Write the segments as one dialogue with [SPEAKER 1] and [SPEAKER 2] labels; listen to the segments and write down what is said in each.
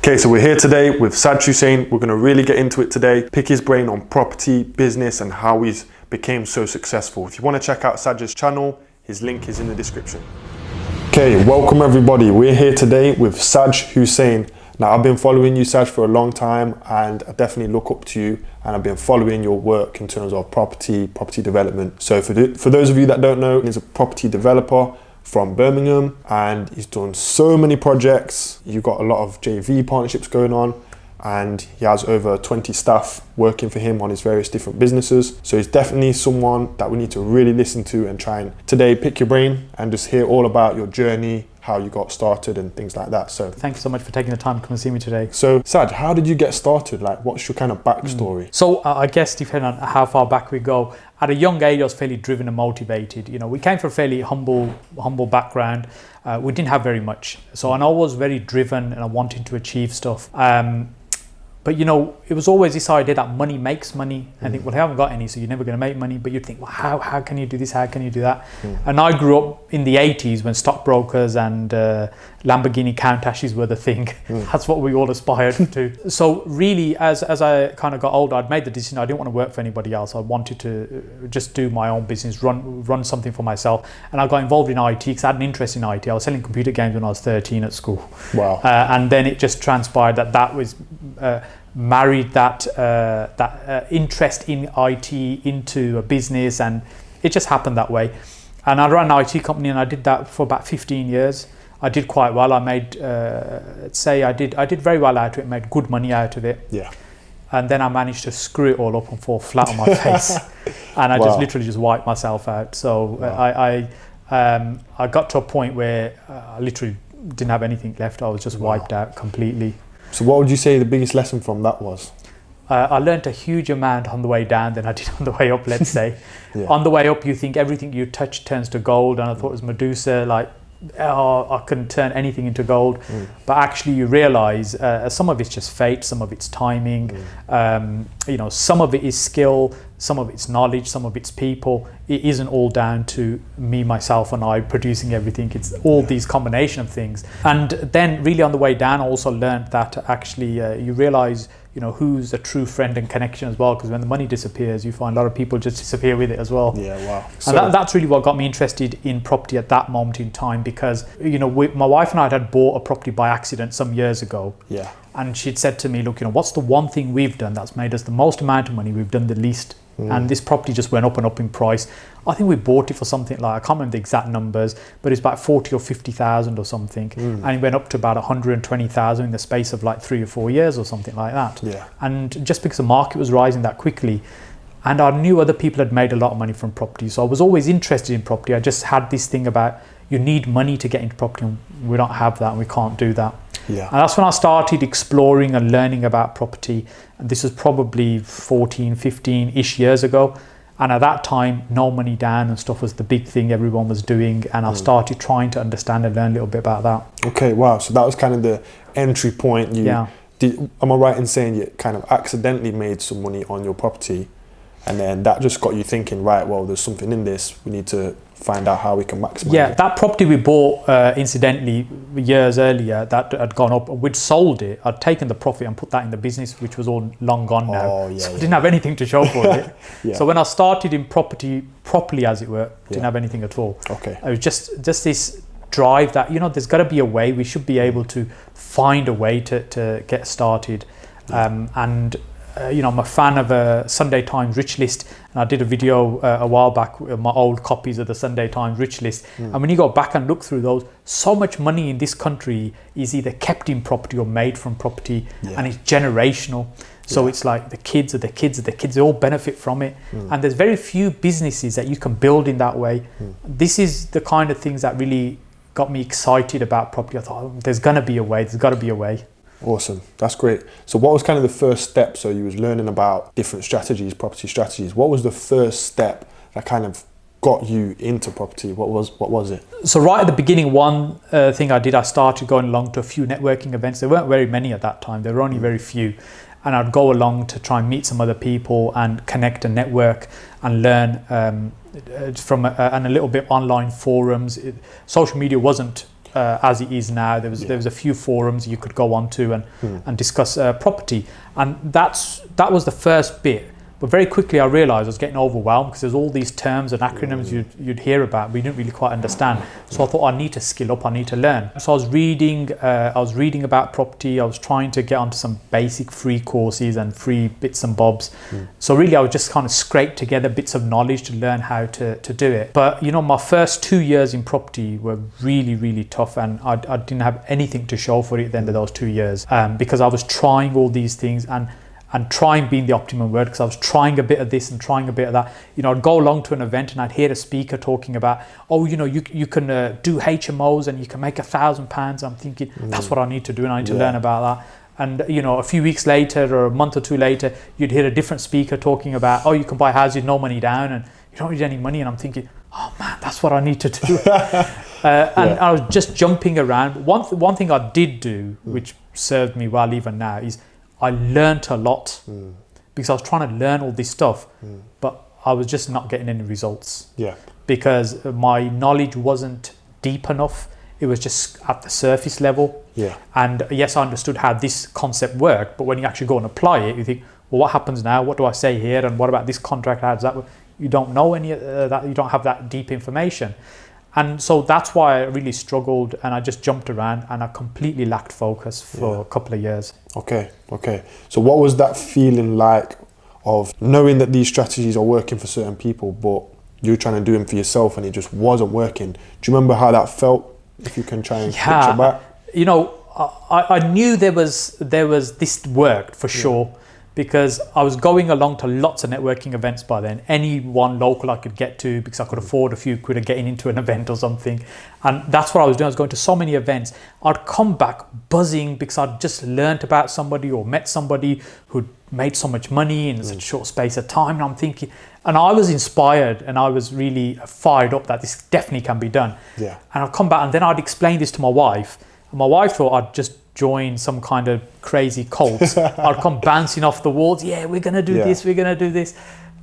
[SPEAKER 1] Okay, so we're here today with Saj Hussain. We're going to really get into it today, pick his brain on property, business, and how he's became so successful. If you want to check out Saj's channel, his link is in the description. Okay, welcome everybody. We're here today with Saj Hussain. Now, I've been following you, Saj, for a long time, and I definitely look up to you, and I've been following your work in terms of property development. So for those of you that don't know, he's a property developer from Birmingham, and he's done so many projects. You've got a lot of JV partnerships going on, and he has over 20 staff working for him on his various different businesses. So he's definitely someone that we need to really listen to and try and today pick your brain and just hear all about your journey, how you got started and things like that. So
[SPEAKER 2] thank you so much for taking the time to come and see me today.
[SPEAKER 1] So Saj, how did you get started? Like, what's your kind of backstory?
[SPEAKER 2] So I guess depending on how far back we go, at a young age I was fairly driven and motivated. You know, we came from a fairly humble background. We didn't have very much. So I was very driven and I wanted to achieve stuff. But you know, it was always this idea that money makes money. I think, well, I haven't got any, so you're never going to make money. But you'd think, well, how can you do this? How can you do that? And I grew up in the 80s when stockbrokers and Lamborghini Countashes were the thing. That's what we all aspired to. So really, as I kind of got older, I'd made the decision I didn't want to work for anybody else. I wanted to just do my own business, run something for myself. And I got involved in IT because I had an interest in IT. I was selling computer games when I was 13 at school.
[SPEAKER 1] Wow.
[SPEAKER 2] And then it just transpired that was married that interest in IT into a business, and it just happened that way. And I ran an IT company, and I did that for about 15 years. I did quite well. I made, I did very well out of it, made good money out of it.
[SPEAKER 1] Yeah.
[SPEAKER 2] And then I managed to screw it all up and fall flat on my face, and I just literally wiped myself out. So I got to a point where I literally didn't have anything left. I was just wiped out completely.
[SPEAKER 1] So what would you say the biggest lesson from that was?
[SPEAKER 2] I learned a huge amount on the way down than I did on the way up, let's say. On the way up, you think everything you touch turns to gold, and I thought it was Medusa, like, oh, I couldn't turn anything into gold. But actually you realize some of it's just fate, some of it's timing, you know, some of it is skill, some of it's knowledge, some of it's people. It isn't all down to me, myself and I producing everything. It's all these combination of things. And then really on the way down, I also learned that actually you realize, you know, who's a true friend and connection as well, because when the money disappears, you find a lot of people just disappear with it as well.
[SPEAKER 1] Yeah, wow.
[SPEAKER 2] And that's really what got me interested in property at that moment in time, because, you know, my wife and I had bought a property by accident some years ago.
[SPEAKER 1] Yeah.
[SPEAKER 2] And she'd said to me, look, you know, what's the one thing we've done that's made us the most amount of money, we've done the least? And this property just went up and up in price. I think we bought it for something like, I can't remember the exact numbers, but it's about 40 or 50,000 or something. And it went up to about 120,000 in the space of like 3 or 4 years or something like that.
[SPEAKER 1] Yeah.
[SPEAKER 2] And just because the market was rising that quickly, and I knew other people had made a lot of money from property. So I was always interested in property. I just had this thing about, you need money to get into property, and we don't have that and we can't do that.
[SPEAKER 1] Yeah.
[SPEAKER 2] And that's when I started exploring and learning about property. And this was probably 14, 15-ish years ago. And at that time, no money down and stuff was the big thing everyone was doing. And I started trying to understand and learn a little bit about that.
[SPEAKER 1] Okay, wow. So that was kind of the entry point. Am I right in saying you kind of accidentally made some money on your property? And then that just got you thinking, right, well, there's something in this. We need to find out how we can maximize it.
[SPEAKER 2] That property we bought, incidentally, years earlier, that had gone up. We'd sold it. I'd taken the profit and put that in the business, which was all long gone now. So I didn't have anything to show for it. So when I started in property properly, as it were, didn't have anything at all.
[SPEAKER 1] Okay.
[SPEAKER 2] It was just this drive that, you know, there's got to be a way. We should be able to find a way to get started. You know, I'm a fan of a Sunday Times Rich List, and I did a video a while back with my old copies of the Sunday Times Rich List. And when you go back and look through those, so much money in this country is either kept in property or made from property, and it's generational. So it's like the kids, they all benefit from it. And there's very few businesses that you can build in that way. This is the kind of things that really got me excited about property. I thought, oh, there's got to be a way.
[SPEAKER 1] Awesome, that's great. So what was kind of the first step? So you was learning about different strategies, property strategies. What was the first step that kind of got you into property? What was it?
[SPEAKER 2] So right at the beginning, one thing I did, I started going along to a few networking events. There weren't very many at that time. There were only very few. And I'd go along to try and meet some other people and connect and network and learn from and a little bit online forums. Social media wasn't as it is now. There was a few forums you could go onto and discuss property, and that was the first bit. But very quickly I realised I was getting overwhelmed because there's all these terms and acronyms you'd hear about, but you didn't really quite understand. So I thought I need to skill up, I need to learn. So I was reading about property. I was trying to get onto some basic free courses and free bits and bobs. So really I was just kind of scrape together bits of knowledge to learn how to do it. But you know, my first 2 years in property were really, really tough, and I didn't have anything to show for it at the end of those 2 years, because I was trying all these things, and trying being the optimum word, because I was trying a bit of this and trying a bit of that. You know, I'd go along to an event and I'd hear a speaker talking about, oh, you know, you can do HMOs and you can make £1,000. I'm thinking, that's what I need to do, and I need to learn about that. And, you know, a few weeks later or a month or two later, you'd hear a different speaker talking about, oh, you can buy houses, no money down, and you don't need any money. And I'm thinking, oh man, that's what I need to do. And I was just jumping around. One thing I did do, which served me well even now, is I learnt a lot, because I was trying to learn all this stuff, but I was just not getting any results.
[SPEAKER 1] Yeah.
[SPEAKER 2] Because my knowledge wasn't deep enough. It was just at the surface level.
[SPEAKER 1] Yeah.
[SPEAKER 2] And yes, I understood how this concept worked, but when you actually go and apply it, you think, well, what happens now? What do I say here? And what about this contract? How does that work? You don't know any of that. You don't have that deep information. And so that's why I really struggled, and I just jumped around, and I completely lacked focus for a couple of years. Okay.
[SPEAKER 1] So what was that feeling like of knowing that these strategies are working for certain people, but you're trying to do them for yourself and it just wasn't working? Do you remember how that felt? If you can try and picture back.
[SPEAKER 2] You know, I knew there was this worked for sure, because I was going along to lots of networking events by then. Any one local I could get to, because I could afford a few quid of getting into an event or something. And that's what I was doing. I was going to so many events. I'd come back buzzing because I'd just learnt about somebody or met somebody who'd made so much money in such a short space of time. And I'm thinking, and I was inspired, and I was really fired up that this definitely can be done.
[SPEAKER 1] Yeah.
[SPEAKER 2] And I'd come back, and then I'd explain this to my wife. And my wife thought I'd just join some kind of crazy cult. I'd come bouncing off the walls. Yeah, we're going to do this. We're going to do this.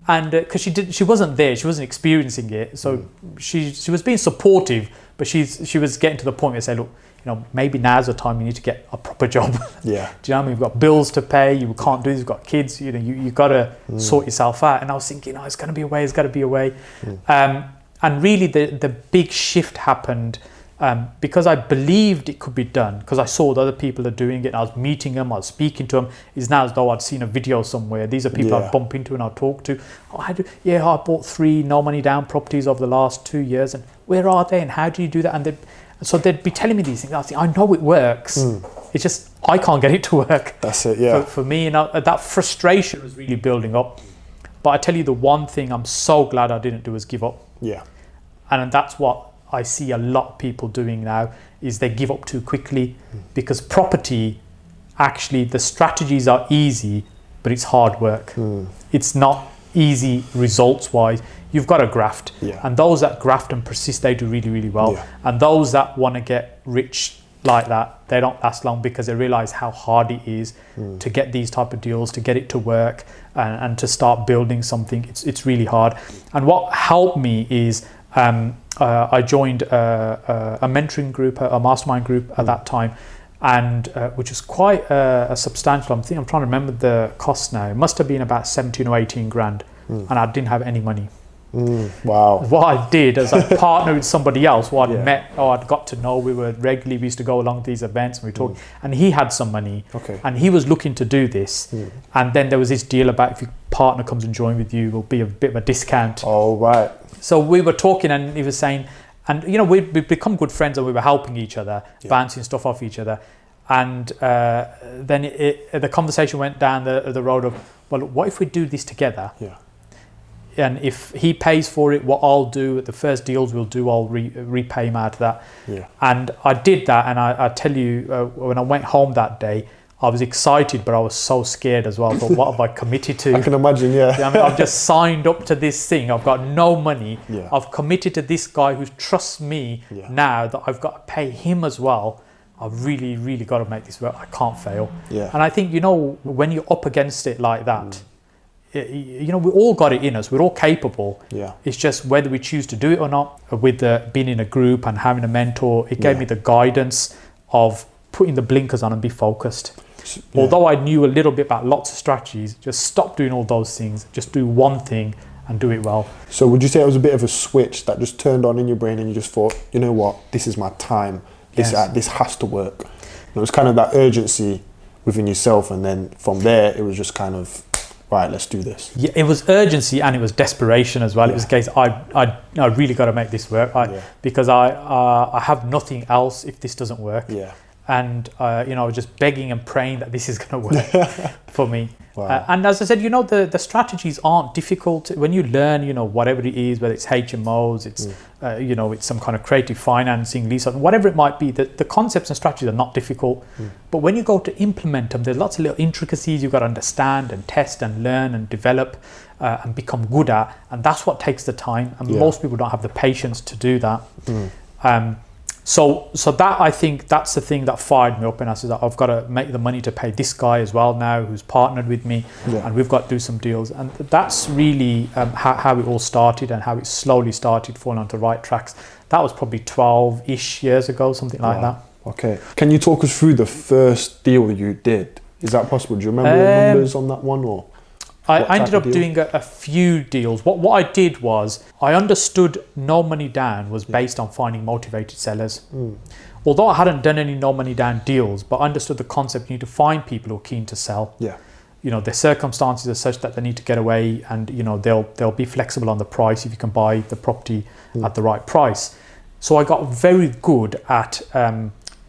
[SPEAKER 2] And because she wasn't there, she wasn't experiencing it. So she was being supportive, but she was getting to the point where I say, look, you know, maybe now's the time you need to get a proper job.
[SPEAKER 1] Yeah.
[SPEAKER 2] Do you know what I mean? We've got bills to pay. You can't do this. You've got kids. You know, you got to sort yourself out. And I was thinking, oh, it's going to be a way. It's got to be a way. And really, the big shift happened because I believed it could be done, because I saw that other people are doing it, and I was meeting them, I was speaking to them. It's now as though I'd seen a video somewhere. These are people I'd bump into and I'd talk to. Oh, I bought 3 no money down properties over the last 2 years, and where are they, and how do you do that? And so they'd be telling me these things. I was thinking, I know it works. It's just I can't get it to work.
[SPEAKER 1] That's it, yeah.
[SPEAKER 2] For me, and that frustration was really building up. But I tell you, the one thing I'm so glad I didn't do was give up.
[SPEAKER 1] Yeah.
[SPEAKER 2] And that's what I see a lot of people doing now, is they give up too quickly, because property, actually the strategies are easy, but it's hard work. It's not easy results wise. You've got to graft, and those that graft and persist, they do really, really well. And those that want to get rich like that, they don't last long, because they realize how hard it is to get these type of deals, to get it to work, and to start building something. It's really hard. And what helped me is I joined a mentoring group, a mastermind group at that time, and which was quite a substantial. I'm trying to remember the cost now. It must have been about 17 or 18 grand, and I didn't have any money.
[SPEAKER 1] Wow.
[SPEAKER 2] What I did is I partnered with somebody else who I'd met, or I'd got to know. We used to go along to these events, and we talked, and he had some money, and he was looking to do this. And then there was this deal about, if your partner comes and join with you, will be a bit of a discount.
[SPEAKER 1] Oh, right.
[SPEAKER 2] So we were talking, and he was saying, and you know, we've become good friends, and we were helping each other, bouncing stuff off each other. And then the conversation went down the road of, well, what if we do this together?
[SPEAKER 1] Yeah.
[SPEAKER 2] And if he pays for it, what I'll do, the first deals we'll do, I'll repay him out of that.
[SPEAKER 1] Yeah.
[SPEAKER 2] And I did that, and I tell you, when I went home that day, I was excited, but I was so scared as well. But what have I committed to?
[SPEAKER 1] I can imagine, yeah.
[SPEAKER 2] I mean, I've just signed up to this thing. I've got no money.
[SPEAKER 1] Yeah.
[SPEAKER 2] I've committed to this guy who trusts me now, that I've got to pay him as well. I've really, really got to make this work. I can't fail.
[SPEAKER 1] Yeah.
[SPEAKER 2] And I think, you know, when you're up against it like that, we all got it in us. We're all capable.
[SPEAKER 1] Yeah.
[SPEAKER 2] It's just whether we choose to do it or not. With being in a group and having a mentor, it gave me the guidance of putting the blinkers on and be focused. Yeah. Although I knew a little bit about lots of strategies, just stop doing all those things. Just do one thing and do it well.
[SPEAKER 1] So would you say it was a bit of a switch that just turned on in your brain and you just thought, you know what, this is my time. This has to work. And it was kind of that urgency within yourself, and then from there it was just kind of, right, let's do this.
[SPEAKER 2] Yeah, it was urgency and it was desperation as well. It was a case, I really got to make this work because I have nothing else if this doesn't work.
[SPEAKER 1] Yeah.
[SPEAKER 2] And I was just begging and praying that this is going to work for me.
[SPEAKER 1] Wow.
[SPEAKER 2] And as I said, the strategies aren't difficult when you learn. Whatever it is, whether it's HMOs, it's it's some kind of creative financing, lease, whatever it might be. The concepts and strategies are not difficult, but when you go to implement them, there's lots of little intricacies you've got to understand and test and learn and develop and become good at, and that's what takes the time. And most people don't have the patience to do that. So that, I think that's the thing that fired me up, and I said I've got to make the money to pay this guy as well now who's partnered with me, and we've got to do some deals. And that's really how it all started and how it slowly started falling onto the right tracks. That was probably 12-ish years ago, something like that.
[SPEAKER 1] Okay. Can you talk us through the first deal you did? Is that possible? Do you remember the numbers on that one, or?
[SPEAKER 2] I ended up doing a few deals. What I did was I understood no money down was based on finding motivated sellers. Although I hadn't done any no money down deals, but I understood the concept. You need to find people who are keen to sell.
[SPEAKER 1] Yeah.
[SPEAKER 2] Their circumstances are such that they need to get away, and they'll be flexible on the price if you can buy the property at the right price. So I got very good at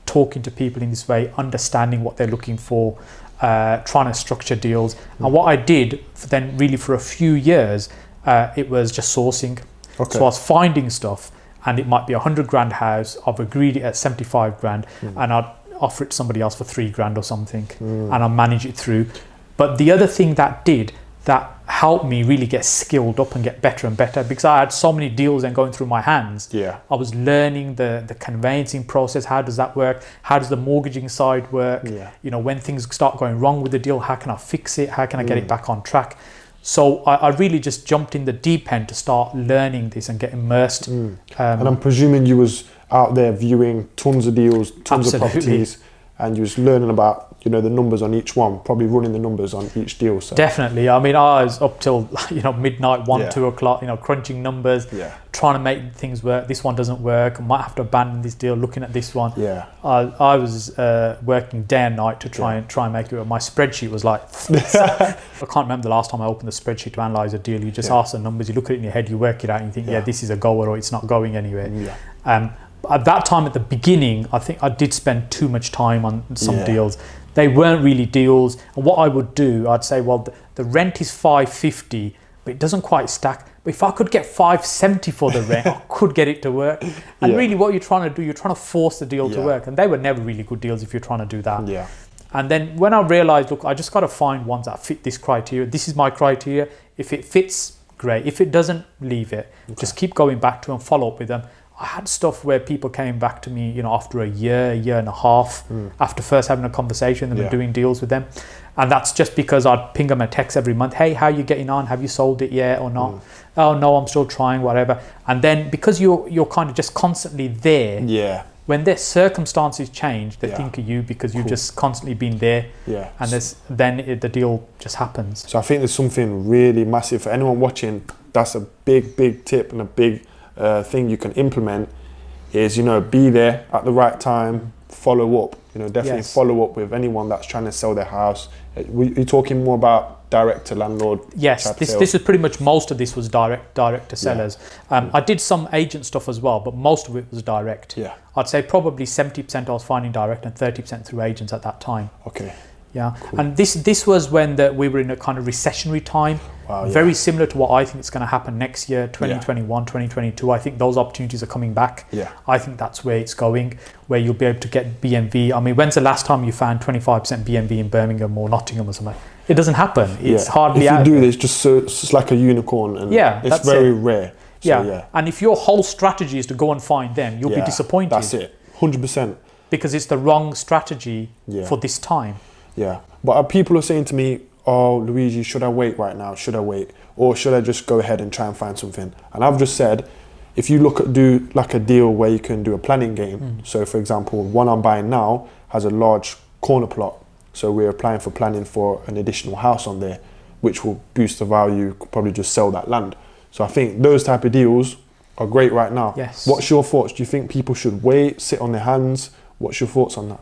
[SPEAKER 2] talking to people in this way, understanding what they're looking for. Trying to structure deals. And what I did then really for a few years, it was just sourcing. Okay. So I was finding stuff, and it might be $100,000 house. I've agreed it at 75 grand, and I'd offer it to somebody else for 3 grand or something, and I manage it through. But the other thing that helped me really get skilled up and get better and better, because I had so many deals then going through my hands. Yeah. I was learning the conveyancing process. How does that work? How does the mortgaging side work? Yeah. When things start going wrong with the deal, how can I fix it? How can I get it back on track? So I really just jumped in the deep end to start learning this and get immersed. And
[SPEAKER 1] I'm presuming you was out there viewing tons of deals, tons of properties, and you was learning about the numbers on each one, probably running the numbers on each deal. So.
[SPEAKER 2] Definitely. I mean, I was up till midnight, 2 o'clock, crunching numbers, trying to make things work. This one doesn't work. I might have to abandon this deal. Looking at this one. Yeah. I was working day and night to try and make it work. My spreadsheet was like. I can't remember the last time I opened the spreadsheet to analyze a deal. You just ask the numbers. You look at it in your head. You work it out. And you think, this is a goer, or it's not going anywhere. Yeah. At that time, at the beginning, I think I did spend too much time on some deals. They weren't really deals. And what I would do, I'd say, well, the rent is $550, but it doesn't quite stack. But if I could get $570 for the rent, I could get it to work. And really what you're trying to do, you're trying to force the deal to work. And they were never really good deals if you're trying to do that. Yeah. And then when I realized, look, I just got to find ones that fit this criteria. This is my criteria. If it fits, great. If it doesn't, leave it. Okay. Just keep going back to and follow up with them. I had stuff where people came back to me, after a year and a half, after first having a conversation and doing deals with them. And that's just because I'd ping them a text every month. Hey, how are you getting on? Have you sold it yet or not? Oh, no, I'm still trying, whatever. And then because you're kind of just constantly there, when their circumstances change, they think of you because you've just constantly been there. Yeah. And the deal just happens.
[SPEAKER 1] So I think there's something really massive for anyone watching. That's a big, big tip and a big thing you can implement is, be there at the right time, follow up, definitely follow up with anyone that's trying to sell their house. You're talking more about direct to landlord.
[SPEAKER 2] Yes, this is pretty much, most of this was direct to sellers. I did some agent stuff as well, but most of it was direct. Yeah. I'd say probably 70% I was finding direct and 30% through agents at that time.
[SPEAKER 1] Okay.
[SPEAKER 2] Yeah, cool. And this was when we were in a kind of recessionary time. Wow, very similar to what I think is going to happen next year, 2021, 2022. I think those opportunities are coming back. Yeah. I think that's where it's going, where you'll be able to get BMV. I mean, when's the last time you found 25% BMV in Birmingham or Nottingham or something? It doesn't happen. It's hardly out.
[SPEAKER 1] If you do this, it's like a unicorn, and it's very rare.
[SPEAKER 2] So, and if your whole strategy is to go and find them, you'll be disappointed.
[SPEAKER 1] That's it, 100%.
[SPEAKER 2] Because it's the wrong strategy for this time.
[SPEAKER 1] Yeah, but people are saying to me, oh, Luigi, should I wait right now? Should I wait? Or should I just go ahead and try and find something? And I've just said, if you do like a deal where you can do a planning game. So for example, one I'm buying now has a large corner plot. So we're applying for planning for an additional house on there, which will boost the value, could probably just sell that land. So I think those type of deals are great right now.
[SPEAKER 2] Yes.
[SPEAKER 1] What's your thoughts? Do you think people should wait, sit on their hands? What's your thoughts on that?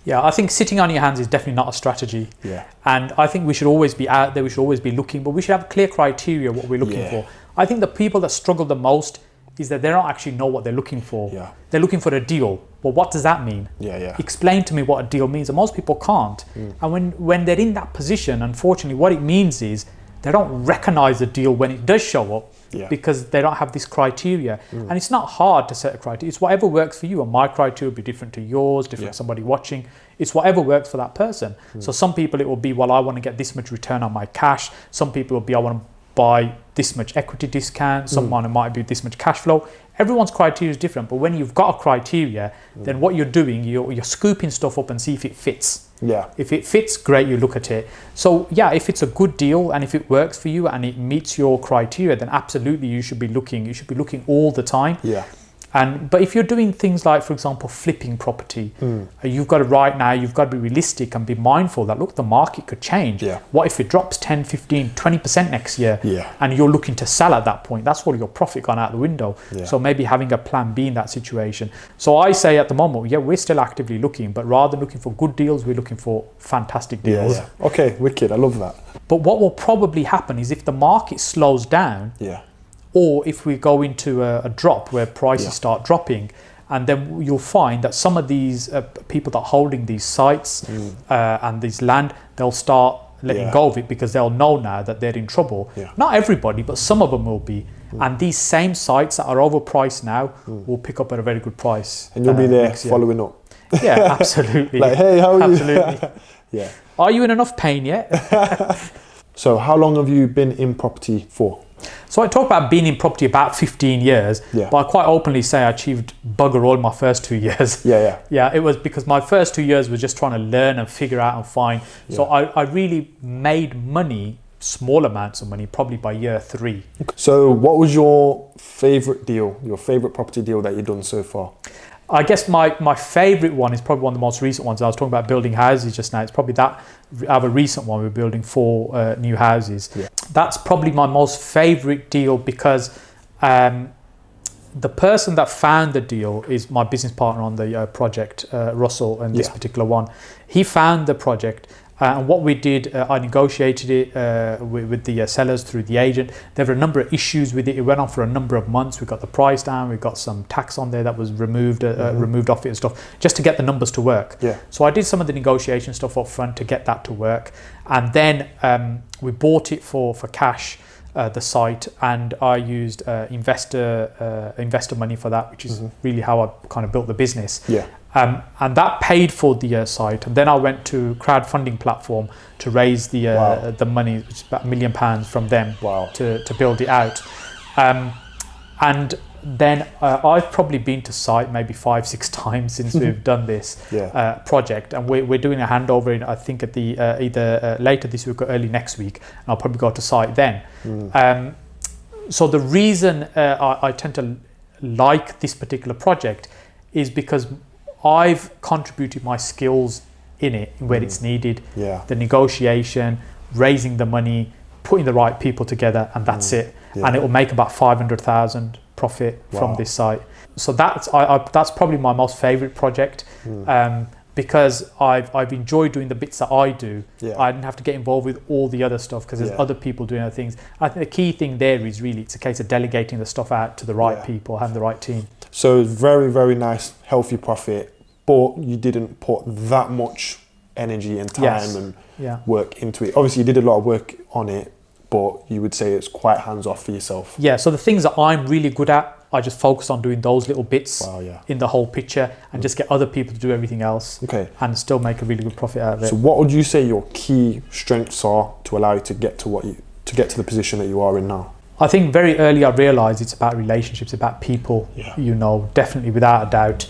[SPEAKER 2] Yeah, I think sitting on your hands is definitely not a strategy.
[SPEAKER 1] Yeah.
[SPEAKER 2] And I think we should always be out there, we should always be looking, but we should have clear criteria what we're looking for. I think the people that struggle the most is that they don't actually know what they're looking for.
[SPEAKER 1] Yeah.
[SPEAKER 2] They're looking for a deal. Well, what does that mean? Explain to me what a deal means. And most people can't. And when they're in that position, unfortunately, what it means is they don't recognize the deal when it does show up. Because they don't have this criteria. And it's not hard to set a criteria. It's whatever works for you. And my criteria will be different to yours, different to somebody watching. It's whatever works for that person. So some people it will be, well, I want to get this much return on my cash. Some people will be, I want to buy this much equity discount. Someone it might be this much cash flow. Everyone's criteria is different. But when you've got a criteria, then what you're doing, you're scooping stuff up and see if it fits. If it fits, great, you look at it. So yeah, if it's a good deal and if it works for you and it meets your criteria, then absolutely you should be looking. You should be looking all the time. But if you're doing things like, for example, flipping property, you've got to right now, you've got to be realistic and be mindful that, look, the market could change. What if it drops 10, 15, 20% next year and you're looking to sell at that point? That's all your profit gone out the window. So maybe having a plan B in that situation. So I say at the moment, we're still actively looking, but rather than looking for good deals, we're looking for fantastic deals.
[SPEAKER 1] Okay, wicked. I love that.
[SPEAKER 2] But what will probably happen is if the market slows down, or if we go into a drop where prices start dropping, and then you'll find that some of these people that are holding these sites and these land, they'll start letting go of it because they'll know now that they're in trouble. Not everybody, but some of them will be. And these same sites that are overpriced now will pick up at a very good price.
[SPEAKER 1] And you'll be there following up.
[SPEAKER 2] Yeah, absolutely.
[SPEAKER 1] Like, hey, how are you?
[SPEAKER 2] Absolutely. Are you in enough pain yet?
[SPEAKER 1] So how long have you been in property for?
[SPEAKER 2] So I talk about being in property about 15 years, but I quite openly say I achieved bugger all in my first 2 years. It was because my first 2 years was just trying to learn and figure out and find. So I really made money, small amounts of money, probably by year 3.
[SPEAKER 1] So what was your favorite deal, your favorite property deal that you've done so far?
[SPEAKER 2] I guess my favourite one is probably one of the most recent ones. I was talking about building houses just now. It's probably that. I have a recent one. We're building 4 new houses. That's probably my most favourite deal because the person that found the deal is my business partner on the project, Russell, and this particular one. He found the project. And what we did, I negotiated it with the sellers through the agent. There were a number of issues with it. It went on for a number of months. We got the price down. We got some tax on there that was removed off it and stuff, just to get the numbers to work. So I did some of the negotiation stuff up front to get that to work. And then we bought it for cash, the site, and I used investor money for that, which is really how I kind of built the business. And that paid for the site. And then I went to crowdfunding platform to raise the money, which is about £1 million from them to build it out. And then I've probably been to site maybe 5-6 times since we've done this project, and we're doing a handover in, I think at the either later this week or early next week, and I'll probably go to site then. So the reason I tend to like this particular project is because I've contributed my skills in it where it's needed. The negotiation, raising the money, putting the right people together, and that's it. And it will make about 500,000 profit from this site. So that's probably my most favorite project, because I've enjoyed doing the bits that I do. I didn't have to get involved with all the other stuff because there's other people doing other things. I think the key thing there is really it's a case of delegating the stuff out to the right people, having the right team.
[SPEAKER 1] So very, very nice, healthy profit, but you didn't put that much energy and time and work into it. Obviously, you did a lot of work on it, but you would say it's quite hands-off for yourself. So the things that I'm really good at, I just focus on doing those little bits in the whole picture and just get other people to do everything else and still make a really good profit out of it. So what would you say your key strengths are to allow you to get to the position that you are in now?
[SPEAKER 2] I think very early I realised it's about relationships, about people, definitely without a doubt.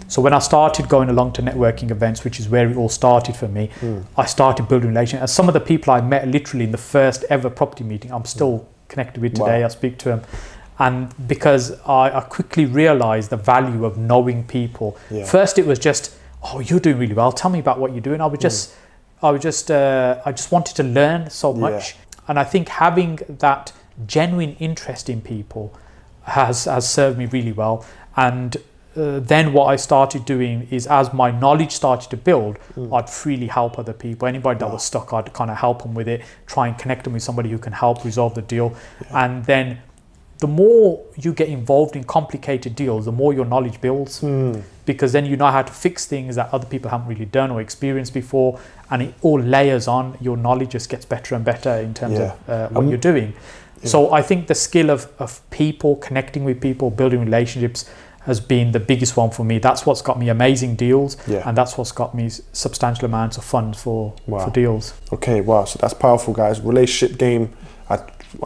[SPEAKER 2] So when I started going along to networking events, which is where it all started for me, I started building relationships. And some of the people I met literally in the first ever property meeting, I'm still connected with today. I speak to them. And because I quickly realized the value of knowing people. First it was just, oh, you're doing really well, tell me about what you're doing. I just wanted to learn so much. And I think having that genuine interest in people has served me really well. And then what I started doing is, as my knowledge started to build, I'd freely help other people. Anybody that was stuck, I'd kind of help them with it, try and connect them with somebody who can help resolve the deal. And then the more you get involved in complicated deals, the more your knowledge builds, because then you know how to fix things that other people haven't really done or experienced before, and it all layers on. Your knowledge just gets better and better in terms of what you're doing. So I think the skill of people, connecting with people, building relationships has been the biggest one for me. That's what's got me amazing deals, and that's what's got me substantial amounts of funds for deals.
[SPEAKER 1] Okay, wow, so that's powerful, guys. Relationship game, I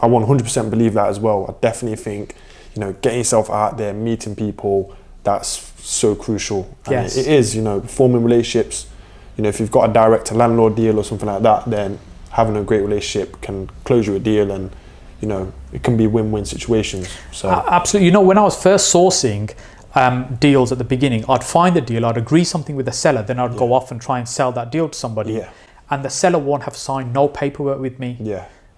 [SPEAKER 1] 100% believe that as well. I definitely think, you know, getting yourself out there, meeting people, that's so crucial. And it is, you know, forming relationships. You know, if you've got a direct to landlord deal or something like that, then having a great relationship can close you a deal, and you know, it can be win-win situations. So
[SPEAKER 2] absolutely. You know, when I was first sourcing deals at the beginning, I'd find the deal, I'd agree something with the seller, then I'd go off and try and sell that deal to somebody, and the seller won't have signed no paperwork with me,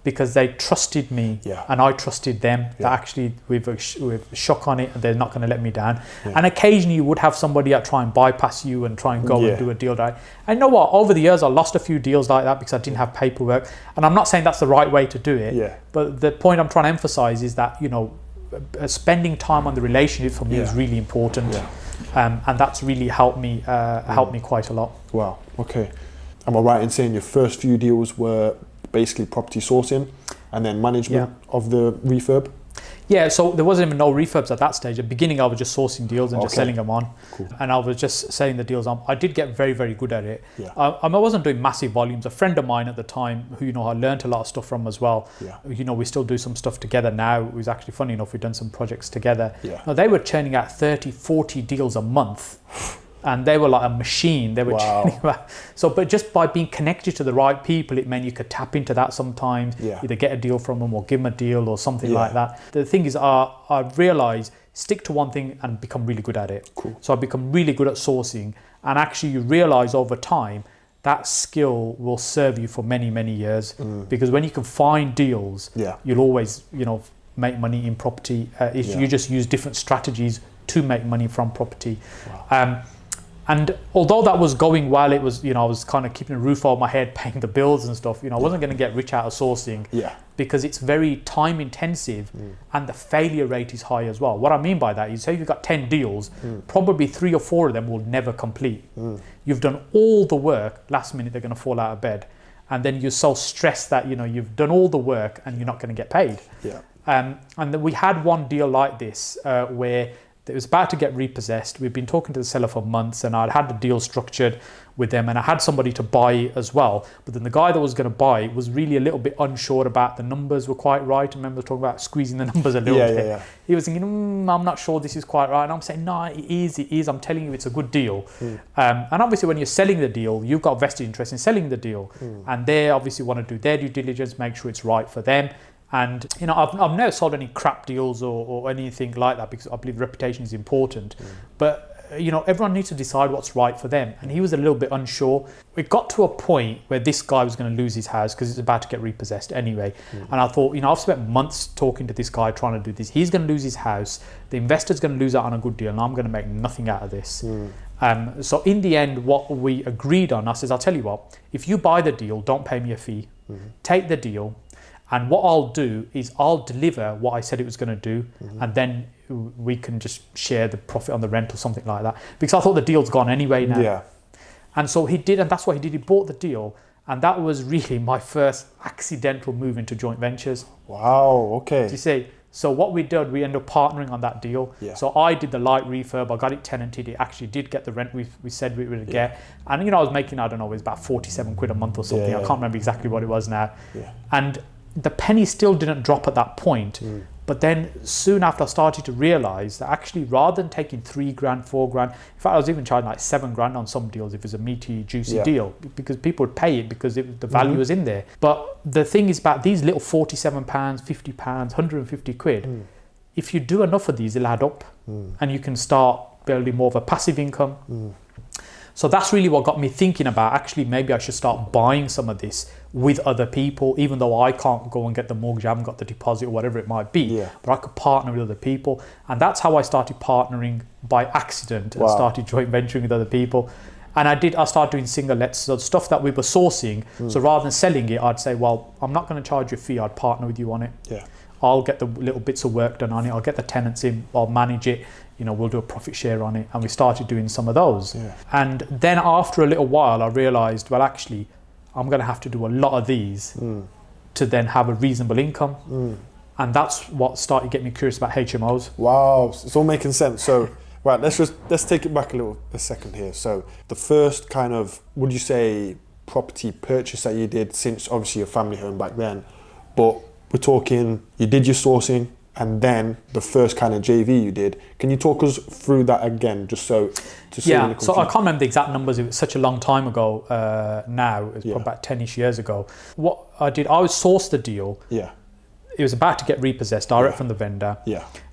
[SPEAKER 2] because they trusted me and I trusted them, that actually with a shock on it, they're not going to let me down. And occasionally you would have somebody that try and bypass you and try and go and do a deal. And you know what, over the years I lost a few deals like that because I didn't have paperwork, and I'm not saying that's the right way to do it, but the point I'm trying to emphasize is that, you know, spending time on the relationship for me is really important, and that's really helped me quite a lot. Wow.
[SPEAKER 1] Okay, am I right in saying your first few deals were basically property sourcing and then management of the refurb?
[SPEAKER 2] Yeah, so there wasn't even no refurbs at that stage. At the beginning, I was just sourcing deals and just selling them on. And I was just selling the deals on. I did get very, very good at it. I wasn't doing massive volumes. A friend of mine at the time, who, you know, I learned a lot of stuff from as well. You know, we still do some stuff together now. It was actually funny enough, we've done some projects together. Now, they were churning out 30, 40 deals a month. And they were like a machine. They were churning out. So, but just by being connected to the right people, it meant you could tap into that sometimes, either get a deal from them or give them a deal or something like that. The thing is, I realized, stick to one thing and become really good at it. So I become really good at sourcing, and actually you realize over time that skill will serve you for many, many years, because when you can find deals, you'll always, you know, make money in property. If you just use different strategies to make money from property. And although that was going well, it was, you know, I was kind of keeping a roof over my head, paying the bills and stuff. You know, I wasn't going to get rich out of sourcing, because it's very time intensive, and the failure rate is high as well. What I mean by that is, say you've got 10 deals, probably 3 or 4 of them will never complete. You've done all the work, last minute they're going to fall out of bed. And then you're so stressed that, you know, you've done all the work and you're not going to get paid. And then we had one deal like this where it was about to get repossessed. We've been talking to the seller for months, and I'd had the deal structured with them, and I had somebody to buy as well. But then the guy that was going to buy was really a little bit unsure about the numbers were quite right. I remember talking about squeezing the numbers a little bit. He was thinking, I'm not sure this is quite right. And I'm saying, no, it is. I'm telling you, it's a good deal. And obviously when you're selling the deal, you've got vested interest in selling the deal. And they obviously want to do their due diligence, make sure it's right for them. And, you know, I've never sold any crap deals or anything like that, because I believe reputation is important. But, you know, everyone needs to decide what's right for them. And he was a little bit unsure. It got to a point where this guy was going to lose his house because it's about to get repossessed anyway. And I thought, you know, I've spent months talking to this guy trying to do this. He's going to lose his house. The investor's going to lose out on a good deal, and I'm going to make nothing out of this. So in the end, what we agreed on, I says, I'll tell you what, if you buy the deal, don't pay me a fee. Take the deal. And what I'll do is I'll deliver what I said it was going to do, and then we can just share the profit on the rent or something like that. Because I thought the deal's gone anyway now. And so he did, and that's what he did. He bought the deal, and that was really my first accidental move into joint ventures.
[SPEAKER 1] Wow, okay.
[SPEAKER 2] Do you see? So what we did, we ended up partnering on that deal. So I did the light refurb, I got it tenanted, it actually did get the rent we said we would get. And, you know, I was making, I don't know, it was about 47 quid a month or something. I can't remember exactly what it was now. And the penny still didn't drop at that point. But then soon after, I started to realize that actually, rather than taking 3 grand, 4 grand, in fact, I was even charging like 7 grand on some deals if it was a meaty, juicy deal, because people would pay it because the value was in there. But the thing is about these little £47, £50, 150 quid, if you do enough of these, it'll add up and you can start building more of a passive income. So that's really what got me thinking about, actually, maybe I should start buying some of this with other people, even though I can't go and get the mortgage, I haven't got the deposit or whatever it might be, but I could partner with other people. And that's how I started partnering by accident and started joint venturing with other people. And I started doing single lets, so stuff that we were sourcing. So rather than selling it, I'd say, well, I'm not going to charge you a fee, I'd partner with you on it. I'll get the little bits of work done on it, I'll get the tenants in, I'll manage it, we'll do a profit share on it. And we started doing some of those. And then after a little while, I realized, well, actually, I'm going to have to do a lot of these to then have a reasonable income. And that's what started getting me curious about HMOs.
[SPEAKER 1] Wow, it's all making sense. So, right, let's take it back a second here. So the first kind of, would you say, property purchase that you did, since obviously your family home back then, but we're talking, you did your sourcing, and then the first kind of JV you did. Can you talk us through that again, just so to see?
[SPEAKER 2] Yeah, so I can't remember the exact numbers. It was such a long time ago now. It was probably about 10-ish years ago. What I did, I sourced the deal. It was about to get repossessed direct from the vendor.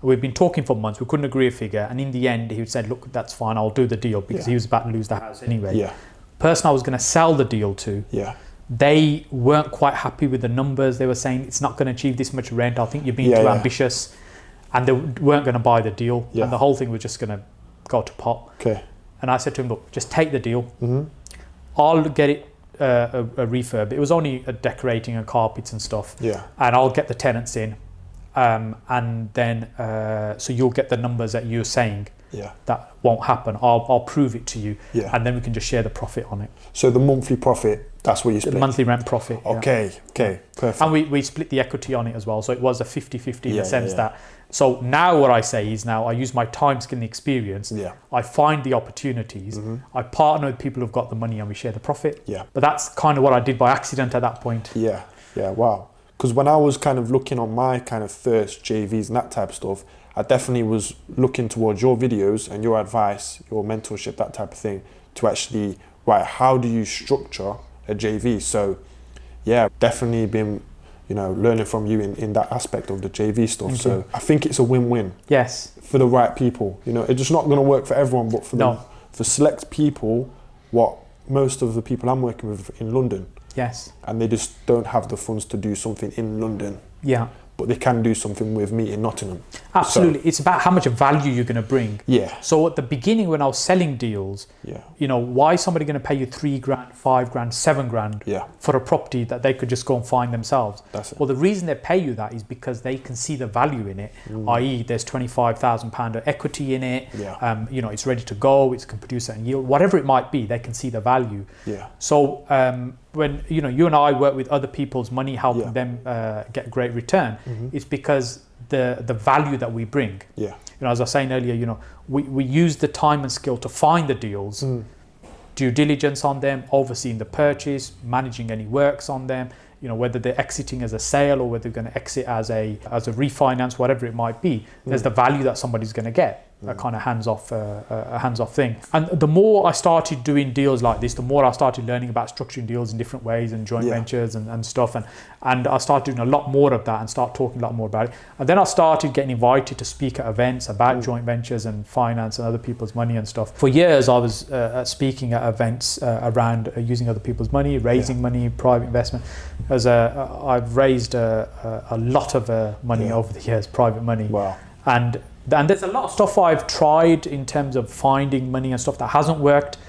[SPEAKER 2] We'd been talking for months. We couldn't agree a figure. And in the end, he said, look, that's fine. I'll do the deal, because he was about to lose the house anyway. Person I was going to sell the deal to, they weren't quite happy with the numbers. They were saying, it's not going to achieve this much rent. I think you're being too ambitious. And they weren't going to buy the deal. And the whole thing was just going to go to pot. And I said to him, look, just take the deal. I'll get it a refurb. It was only a decorating and carpets and stuff. And I'll get the tenants in. And then, so you'll get the numbers that you're saying. That won't happen. I'll prove it to you. And then we can just share the profit on it.
[SPEAKER 1] So the monthly profit, that's what you split?
[SPEAKER 2] The monthly rent profit.
[SPEAKER 1] Okay, perfect.
[SPEAKER 2] And we split the equity on it as well. So it was a 50-50 in the sense that, so now what I say is, now I use my time, skill and experience. I find the opportunities. I partner with people who've got the money, and we share the profit. But that's kind of what I did by accident at that point.
[SPEAKER 1] Wow. Because when I was kind of looking on my kind of first JVs and that type of stuff, I definitely was looking towards your videos and your advice, your mentorship, that type of thing, to actually, right, how do you structure a JV? So definitely been, learning from you in that aspect of the JV stuff. So I think it's a win-win. For the right people. It's just not going to work for everyone, but for select people, what most of the people I'm working with in London. And they just don't have the funds to do something in London. But they can do something with me in Nottingham.
[SPEAKER 2] Absolutely. So, it's about how much value you're going to bring. So at the beginning, when I was selling deals, why is somebody going to pay you 3 grand, 5 grand, 7 grand for a property that they could just go and find themselves? Well, the reason they pay you that is because they can see the value in it, i.e. there's £25,000 of equity in it, it's ready to go, it can produce a yield, whatever it might be, they can see the value. So when you and I work with other people's money, helping them get great return, it's because the value that we bring. As I was saying earlier, we use the time and skill to find the deals, due diligence on them, overseeing the purchase, managing any works on them, whether they're exiting as a sale or whether they're going to exit as a refinance, whatever it might be. There's the value that somebody's going to get. A kind of hands-off thing. And the more I started doing deals like this, the more I started learning about structuring deals in different ways and joint ventures and stuff. And I started doing a lot more of that and start talking a lot more about it. And then I started getting invited to speak at events about joint ventures and finance and other people's money and stuff. For years, I was speaking at events around using other people's money, raising money, private investment. I've raised a lot of money over the years, private money. And there's a lot of stuff I've tried in terms of finding money and stuff that hasn't worked,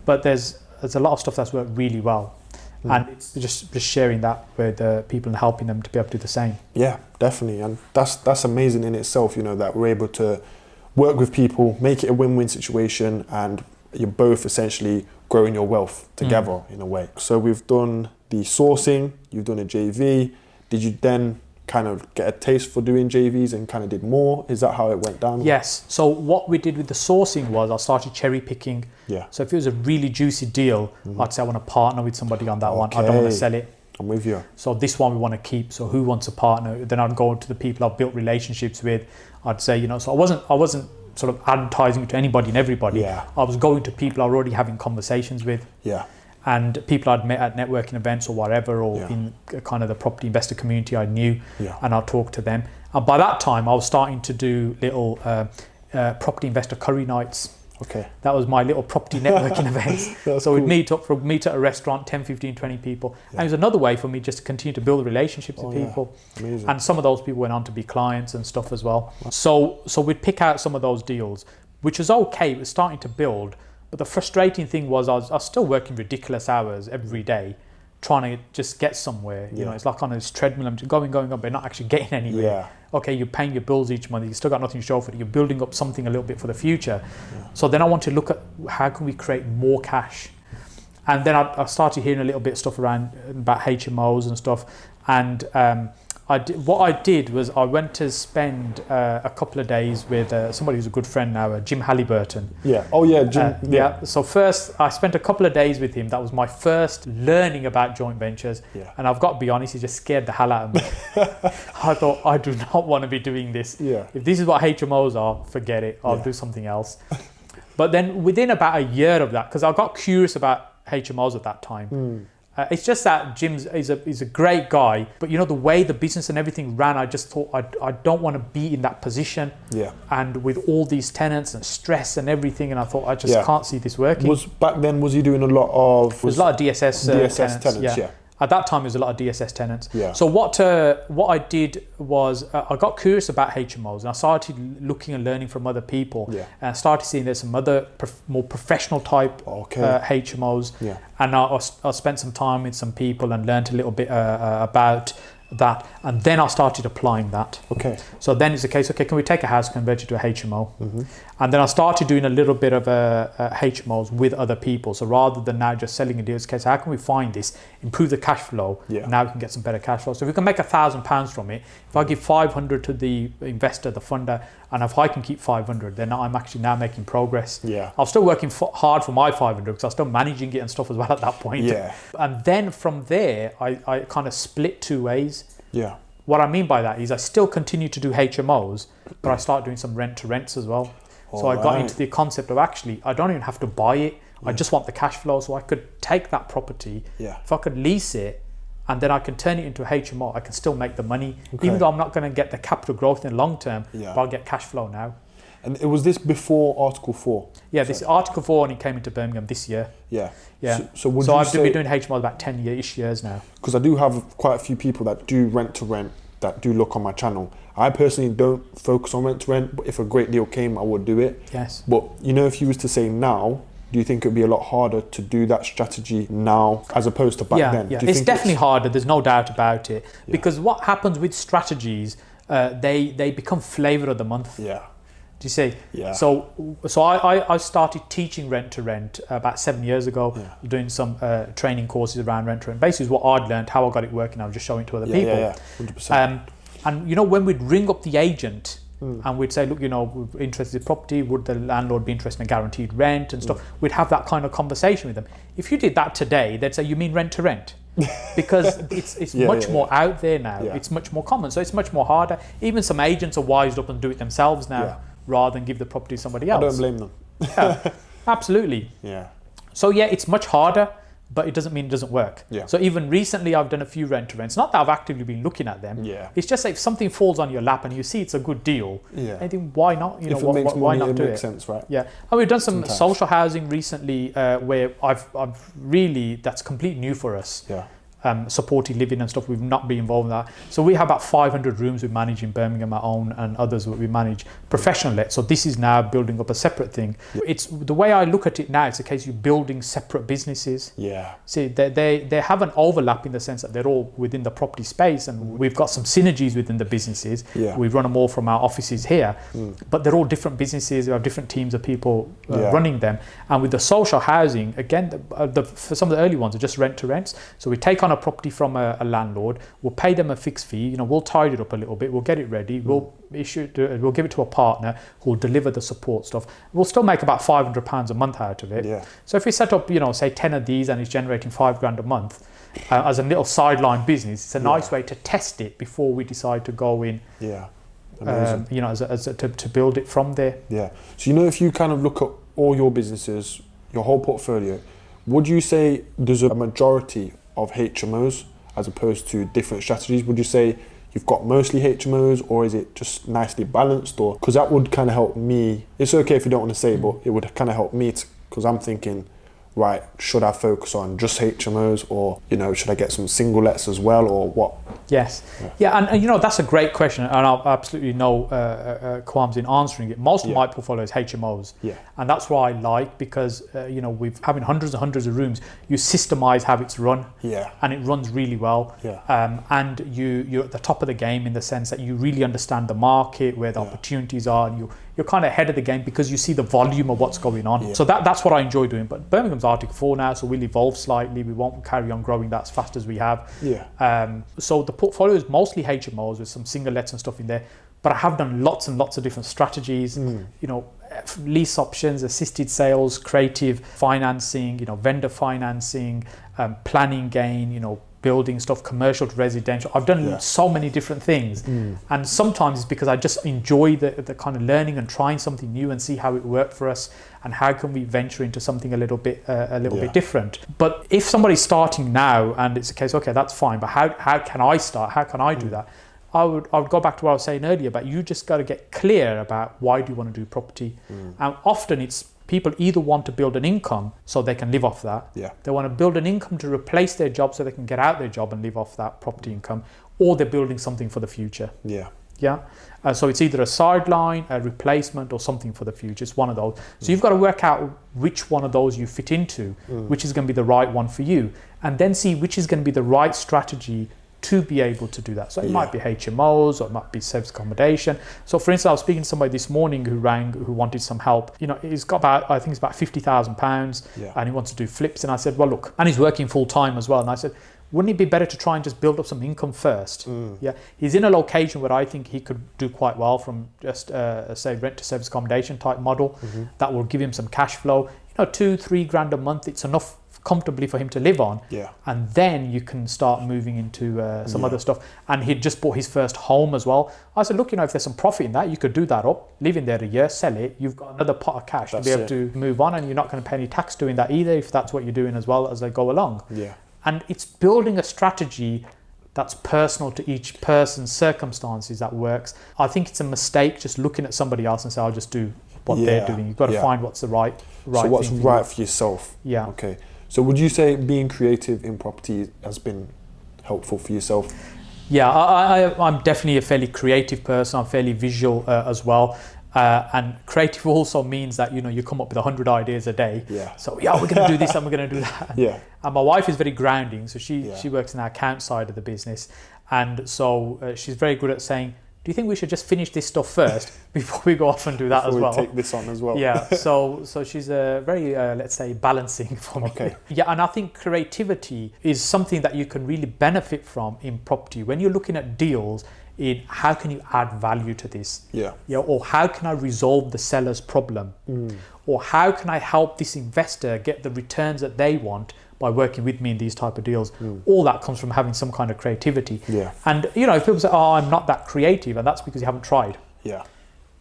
[SPEAKER 2] but there's a lot of stuff that's worked really well. And it's just sharing that with people and helping them to be able to do the same. Yeah, definitely. And that's amazing in itself, that we're able to work with people, make it a win-win situation, and you're both essentially growing your wealth together in a way. So we've done the sourcing, you've done a JV. Did you then kind of get a taste for doing JVs and kind of did more? Is that how it went down? Yes. So what we did with the sourcing was I started cherry picking. So if it was a really juicy deal, I'd say I want to partner with somebody on that one. I don't want to sell it.
[SPEAKER 1] I'm with you.
[SPEAKER 2] So this one we want to keep. So who wants a partner? Then I'd go to the people I've built relationships with. I'd say, you know, so I wasn't sort of advertising to anybody and everybody.
[SPEAKER 1] Yeah.
[SPEAKER 2] I was going to people I was already having conversations with.
[SPEAKER 1] Yeah.
[SPEAKER 2] And people I'd met at networking events or whatever, or in kind of the property investor community I knew, and I'd talk to them. And by that time, I was starting to do little property investor curry nights.
[SPEAKER 1] Okay.
[SPEAKER 2] That was my little property networking events. So
[SPEAKER 1] cool.
[SPEAKER 2] we'd meet at a restaurant, 10, 15, 20 people. And it was another way for me just to continue to build relationships with people.
[SPEAKER 1] Amazing.
[SPEAKER 2] And some of those people went on to be clients and stuff as well. So we'd pick out some of those deals, which was okay. It was starting to build. But the frustrating thing was I was still working ridiculous hours every day, trying to just get somewhere. You know, it's like on this treadmill, I'm just going, but not actually getting anywhere.
[SPEAKER 1] Yeah.
[SPEAKER 2] Okay, you're paying your bills each month, you still got nothing to show for it, you're building up something a little bit for the future. So then I want to look at how can we create more cash. And then I started hearing a little bit of stuff around about HMOs and stuff. And what I did was I went to spend a couple of days with somebody who's a good friend now, Jim Halliburton.
[SPEAKER 1] Yeah. Oh yeah, Jim.
[SPEAKER 2] So first I spent a couple of days with him. That was my first learning about joint ventures.
[SPEAKER 1] Yeah.
[SPEAKER 2] And I've got to be honest, he just scared the hell out of me. I thought, I do not want to be doing this.
[SPEAKER 1] Yeah.
[SPEAKER 2] If this is what HMOs are, forget it. I'll do something else. But then within about a year of that, because I got curious about HMOs at that time. It's just that Jim's is a great guy, but you know the way the business and everything ran, I just thought I don't want to be in that position. Yeah. And with all these tenants and stress and everything, and I thought I just can't see this working.
[SPEAKER 1] Back then was he doing a lot of?
[SPEAKER 2] There was a lot of DSS tenants. Yeah. At that time, there was a lot of DSS tenants. Yeah. So what I did was I got curious about HMOs, and I started looking and learning from other people. Yeah. And I started seeing there's some other more professional type HMOs. Yeah. And I spent some time with some people and learned a little bit about that, and then I started applying that. Okay. So then it's a case, okay, can we take a house, convert it to a HMO? And then I started doing a little bit of HMOs with other people. So rather than now just selling a deal, it's a case, how can we find this, improve the cash flow? Yeah. Now we can get some better cash flow. So if we can make £1,000 from it, if I give 500 to the investor, the funder, and if I can keep 500, then I'm actually now making progress. Yeah. I was still working hard for my 500 because I was still managing it and stuff as well at that point. Yeah. And then from there, I kind of split two ways. Yeah. What I mean by that is I still continue to do HMOs, but I start doing some rent-to-rents as well. So I got into the concept of actually, I don't even have to buy it. I just want the cash flow. So I could take that property, if I could lease it, and then I can turn it into a HMO, I can still make the money. Even though I'm not going to get the capital growth in long term, but I'll get cash flow now.
[SPEAKER 1] And was this before Article 4?
[SPEAKER 2] Yeah, this Article 4 only came into Birmingham this year. Yeah. Yeah. So I've been doing HMO about 10-ish years now.
[SPEAKER 1] Because I do have quite a few people that do rent to rent that do look on my channel. I personally don't focus on rent to rent, but if a great deal came, I would do it. Yes. But you know, if you was to say now, do you think it would be a lot harder to do that strategy now as opposed to back then?
[SPEAKER 2] Yeah, it's definitely harder. There's no doubt about it. Yeah. Because what happens with strategies, they become flavour of the month. Yeah. Do you see? Yeah. So I started teaching rent to rent about 7 years ago, doing some training courses around rent to rent. Basically, what I'd learned, how I got it working, I was just showing it to other people. Yeah, 100%. And you know, when we'd ring up the agent and we'd say, look, you know, we're interested in property, would the landlord be interested in guaranteed rent and stuff? We'd have that kind of conversation with them. If you did that today, they'd say, you mean rent to rent? Because it's much more out there now. Yeah. It's much more common, so it's much more harder. Even some agents are wised up and do it themselves now, rather than give the property to somebody else.
[SPEAKER 1] I don't blame them.
[SPEAKER 2] Yeah, absolutely. Yeah. So yeah, it's much harder, but it doesn't mean it doesn't work. Yeah. So even recently, I've done a few rent to rents. Not that I've actively been looking at them. Yeah. It's just if something falls on your lap and you see it's a good deal, I think why not? You know, why not do it?
[SPEAKER 1] Makes sense, right?
[SPEAKER 2] Yeah. And we've done some social housing recently where I've really, that's completely new for us. Yeah. Supported living and stuff, we've not been involved in that. So we have about 500 rooms we manage in Birmingham, our own, and others that we manage professional let. So this is now building up a separate thing. Yeah. It's the way I look at it now, it's a case you're building separate businesses. Yeah. See, they have an overlap in the sense that they're all within the property space, and we've got some synergies within the businesses. Yeah. We run them all from our offices here, but they're all different businesses. We have different teams of people running them. And with the social housing, again, for some of the early ones are just rent to rents. So we take on a property from a landlord, we'll pay them a fixed fee, you know, we'll tidy it up a little bit, we'll get it ready, we'll give it to a partner who'll deliver the support stuff. We'll still make about £500 a month out of it. Yeah. So if we set up, you know, say 10 of these and it's generating £5,000 a month, as a little sideline business. It's a nice way to test it before we decide to go in.
[SPEAKER 1] Yeah. Amazing.
[SPEAKER 2] You know, to build it from there.
[SPEAKER 1] Yeah. So, you know, if you kind of look at all your businesses, your whole portfolio, would you say there's a majority of HMOs as opposed to different strategies? Would you say you've got mostly HMOs, or is it just nicely balanced? Or because that would kind of help me. It's okay if you don't want to say, but it would kind of help me because I'm thinking, right, should I focus on just HMOs, or, you know, should I get some single lets as well, or what?
[SPEAKER 2] Yes. Yeah, and you know, that's a great question, and I've absolutely no qualms in answering it. Most of my portfolio is HMOs, and that's what I like, because you know, we've having hundreds and hundreds of rooms, you systemize how it's run, and it runs really well, and you're at the top of the game in the sense that you really understand the market, where the opportunities are, and you're kind of ahead of the game because you see the volume of what's going on. So that's what I enjoy doing. But Birmingham's Article 4 now, so we'll evolve slightly. We won't carry on growing that as fast as we have. So the portfolio is mostly HMOs with some single lets and stuff in there. But I have done lots and lots of different strategies. You know, lease options, assisted sales, creative financing, you know, vendor financing, planning gain, you know, building stuff, commercial to residential. I've done so many different things, and sometimes it's because I just enjoy the kind of learning and trying something new and see how it worked for us, and how can we venture into something a little bit different. But if somebody's starting now and it's a case, okay, that's fine, but how can I start? How can I do that? I would go back to what I was saying earlier, but you just got to get clear about why do you want to do property. And often it's people either want to build an income so they can live off that. They want to build an income to replace their job so they can get out their job and live off that property income, or they're building something for the future. So it's either a sideline, a replacement, or something for the future. It's one of those. So you've got to work out which one of those you fit into, which is going to be the right one for you, and then see which is going to be the right strategy to be able to do that. So it might be HMOs, or it might be service accommodation. So for instance, I was speaking to somebody this morning who wanted some help. You know, he's got I think it's about £50,000, and he wants to do flips. And I said, well, look, and he's working full time as well. And I said, wouldn't it be better to try and just build up some income first? He's in a location where I think he could do quite well from just say rent to service accommodation type model. That will give him some cash flow. You know, 2-3 grand a month, it's enough comfortably for him to live on, and then you can start moving into some other stuff. And he'd just bought his first home as well. I said, look, you know, if there's some profit in that, you could do that up, live in there a year, sell it, you've got another pot of cash to be able to move on, and you're not going to pay any tax doing that either, if that's what you're doing as well as they go along. And it's building a strategy that's personal to each person's circumstances that works. I think it's a mistake just looking at somebody else and say, I'll just do what they're doing. You've got to find what's the right
[SPEAKER 1] so what's
[SPEAKER 2] thing
[SPEAKER 1] right for yourself. Okay. So would you say being creative in property has been helpful for yourself?
[SPEAKER 2] Yeah, I'm definitely a fairly creative person. I'm fairly visual as well. And creative also means that, you know, you come up with 100 ideas a day. So we're going to do this and we're going to do that. And my wife is very grounding. So she works in our account side of the business. And so she's very good at saying, do you think we should just finish this stuff first before we go off and do that as well?
[SPEAKER 1] Take this on as well.
[SPEAKER 2] So she's very, let's say, balancing for me. And I think creativity is something that you can really benefit from in property. When you're looking at deals, in how can you add value to this? Or how can I resolve the seller's problem? Or how can I help this investor get the returns that they want by working with me in these type of deals? All that comes from having some kind of creativity. And you know, if people say, oh, I'm not that creative, and that's because you haven't tried.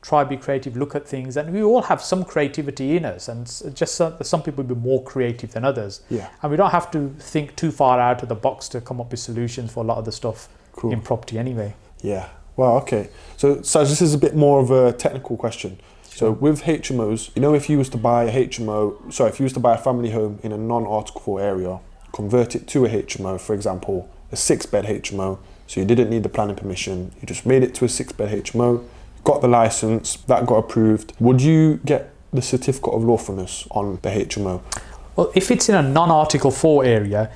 [SPEAKER 2] Try be creative, look at things, and we all have some creativity in us, and just some people will be more creative than others. And we don't have to think too far out of the box to come up with solutions for a lot of the stuff in property anyway.
[SPEAKER 1] Well, okay. So Saj, this is a bit more of a technical question. So with HMOs, you know, if you was to buy a family home in a non-Article 4 area, convert it to a HMO, for example, a 6-bed HMO, so you didn't need the planning permission, you just made it to a 6-bed HMO, got the license, that got approved, would you get the certificate of lawfulness on the HMO?
[SPEAKER 2] Well, if it's in a non-Article 4 area,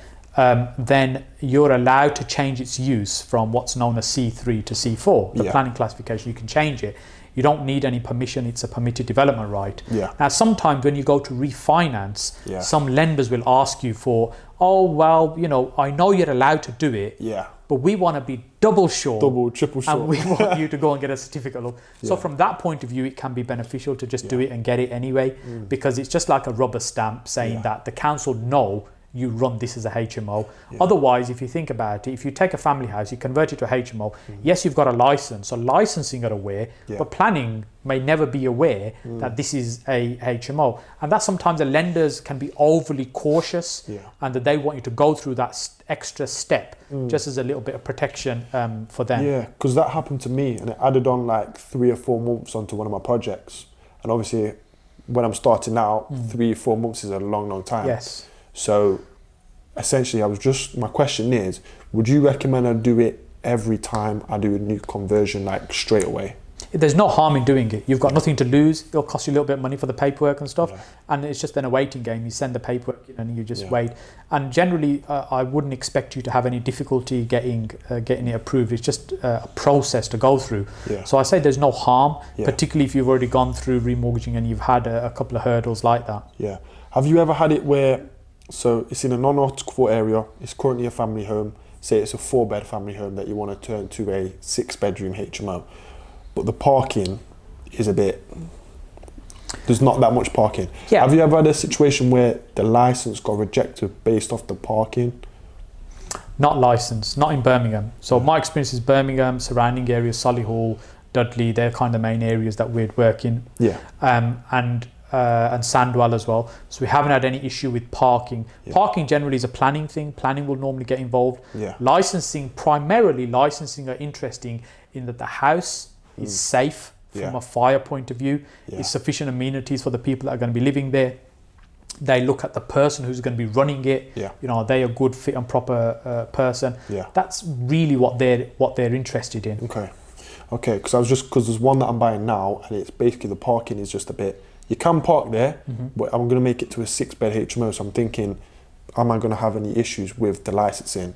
[SPEAKER 2] then you're allowed to change its use from what's known as C3 to C4, the planning classification. You can change it. You don't need any permission. It's a permitted development right. Now, sometimes when you go to refinance, some lenders will ask you for, oh, well, you know, I know you're allowed to do it, but we want to be double, triple sure. And we want you to go and get a certificate of. So from that point of view, it can be beneficial to just do it and get it anyway, because it's just like a rubber stamp saying that the council know you run this as a HMO. Otherwise, if you think about it, if you take a family house, you convert it to a HMO, yes, you've got a license, so licensing are aware, but planning may never be aware that this is a HMO. And that sometimes the lenders can be overly cautious and that they want you to go through that extra step just as a little bit of protection for them.
[SPEAKER 1] Yeah, because that happened to me and it added on like 3 or 4 months onto one of my projects. And obviously, when I'm starting out, 3 or 4 months is a long time.
[SPEAKER 2] Yes.
[SPEAKER 1] So essentially, my question is, would you recommend I do it every time I do a new conversion, like straight away?
[SPEAKER 2] There's no harm in doing it. You've got nothing to lose. It'll cost you a little bit of money for the paperwork and stuff. And it's just then a waiting game. You send the paperwork in and you just wait. And generally, I wouldn't expect you to have any difficulty getting it approved. It's just a process to go through. So I say there's no harm, particularly if you've already gone through remortgaging and you've had a couple of hurdles like that.
[SPEAKER 1] Yeah. Have you ever had it where, so it's in a non-horticultural area, it's currently a family home, say it's a 4-bed family home that you want to turn to a 6-bedroom HMO, but the parking is there's not that much parking. Have you ever had a situation where the license got rejected based off the parking?
[SPEAKER 2] Not licensed, not in Birmingham. So my experience is Birmingham, surrounding areas, Solihull, Dudley, they're kind of the main areas that we'd work in. And Sandwell as well. So we haven't had any issue with parking. Parking generally is a planning thing. Planning will normally get involved. Licensing are interesting in that the house is safe from a fire point of view. It's sufficient amenities for the people that are going to be living there. They look at the person who's going to be running it. You know, are they a good fit and proper person? That's really what they're interested in.
[SPEAKER 1] Okay, because there's one that I'm buying now, and it's basically the parking is just a bit. You can park there, but I'm going to make it to a 6-bed HMO. So I'm thinking, am I going to have any issues with the licensing?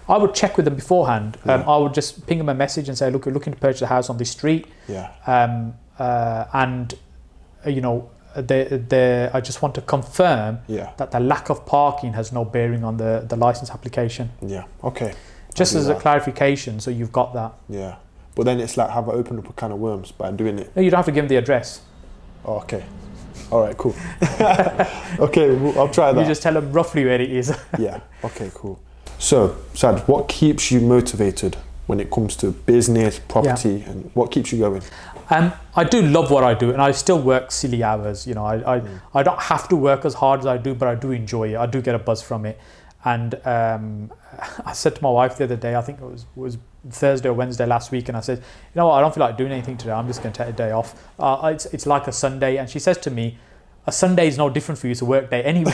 [SPEAKER 2] I would check with them beforehand. I would just ping them a message and say, look, we're looking to purchase a house on this street. And you know, I just want to confirm that the lack of parking has no bearing on the license application.
[SPEAKER 1] Okay.
[SPEAKER 2] Just as a clarification, so you've got that.
[SPEAKER 1] But then it's like, have I opened up a can of worms by doing it?
[SPEAKER 2] No, you don't have to give them the address.
[SPEAKER 1] Oh, okay. All right, cool. Okay, I'll try that.
[SPEAKER 2] You just tell them roughly where it is.
[SPEAKER 1] Okay, cool. So, Saj, what keeps you motivated when it comes to business, property, and what keeps you going?
[SPEAKER 2] I do love what I do, and I still work silly hours. You know, I don't have to work as hard as I do, but I do enjoy it. I do get a buzz from it. And I said to my wife the other day, I think it was Thursday or Wednesday last week, and I said, you know what, I don't feel like doing anything today. I'm just going to take a day off. It's like a Sunday. And she says to me, a Sunday is no different for you. It's a work day anyway.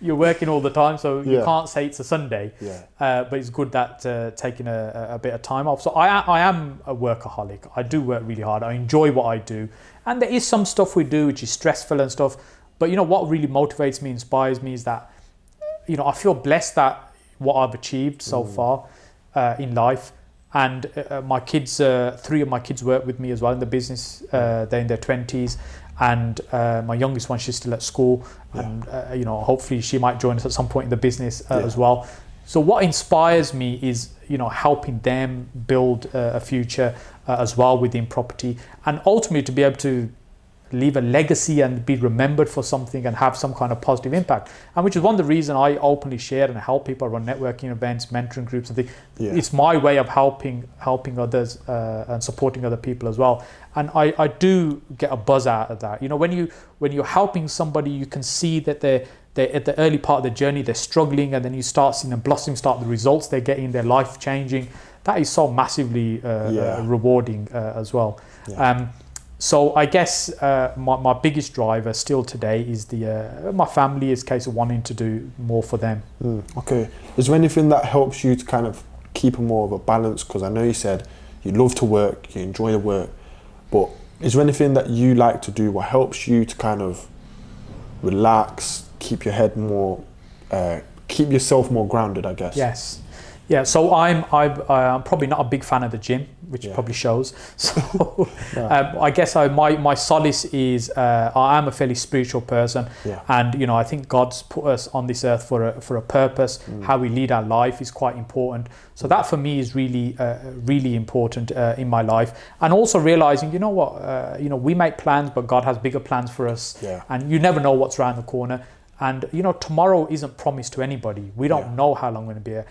[SPEAKER 2] You're working all the time, so you can't say it's a Sunday. But it's good that taking a bit of time off. So I am a workaholic. I do work really hard. I enjoy what I do. And there is some stuff we do which is stressful and stuff. But you know what really motivates me, inspires me is that, you know, I feel blessed that what I've achieved so far in life. And my kids, 3 of my kids work with me as well in the business. They're in their 20s. And my youngest one, she's still at school. And, you know, hopefully she might join us at some point in the business as well. So what inspires me is, you know, helping them build a future as well within property. And ultimately to be able to leave a legacy and be remembered for something and have some kind of positive impact. And which is one of the reasons I openly share and help people run networking events, mentoring groups and things. It's my way of helping others and supporting other people as well. And I do get a buzz out of that. You know, when you're helping somebody, you can see that they're at the early part of the journey, they're struggling, and then you start seeing them blossom, start the results they're getting, their life changing. That is so massively rewarding as well. So I guess my biggest driver still today is my family, is a case of wanting to do more for them.
[SPEAKER 1] Okay. Is there anything that helps you to kind of keep more of a balance? Because I know you said you love to work, you enjoy the work, but is there anything that you like to do what helps you to kind of relax, keep your head more, keep yourself more grounded, I guess?
[SPEAKER 2] Yes. Yeah, so I'm probably not a big fan of the gym, which probably shows. So I guess my solace is I am a fairly spiritual person, and you know, I think God's put us on this earth for a purpose. How we lead our life is quite important. So that for me is really really important in my life, and also realizing, you know what, you know, we make plans, but God has bigger plans for us, and you never know what's around the corner. And, tomorrow isn't promised to anybody. We don't know how long we're going to be here.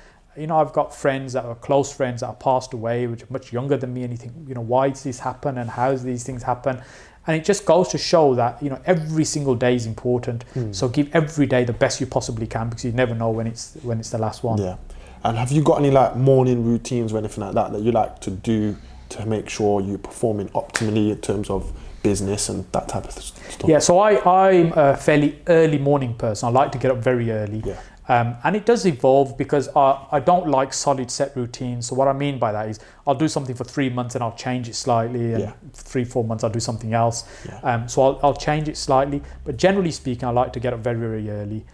[SPEAKER 2] I've got friends that are close friends that have passed away, which are much younger than me, and you think, why does this happen and how does these things happen? And it just goes to show that, every single day is important. So give every day the best you possibly can, because you never know when it's the last one.
[SPEAKER 1] Yeah. And have you got any like morning routines or anything like that you like to do to make sure you're performing optimally in terms of business and that type of stuff?
[SPEAKER 2] Yeah, so I'm a fairly early morning person. I like to get up very early.
[SPEAKER 1] Yeah.
[SPEAKER 2] And it does evolve, because I don't like solid set routines. So what I mean by that is I'll do something for 3 months and I'll change it slightly, and 3-4 months I'll do something else.
[SPEAKER 1] Yeah.
[SPEAKER 2] So I'll change it slightly, but generally speaking, I like to get up very, very early.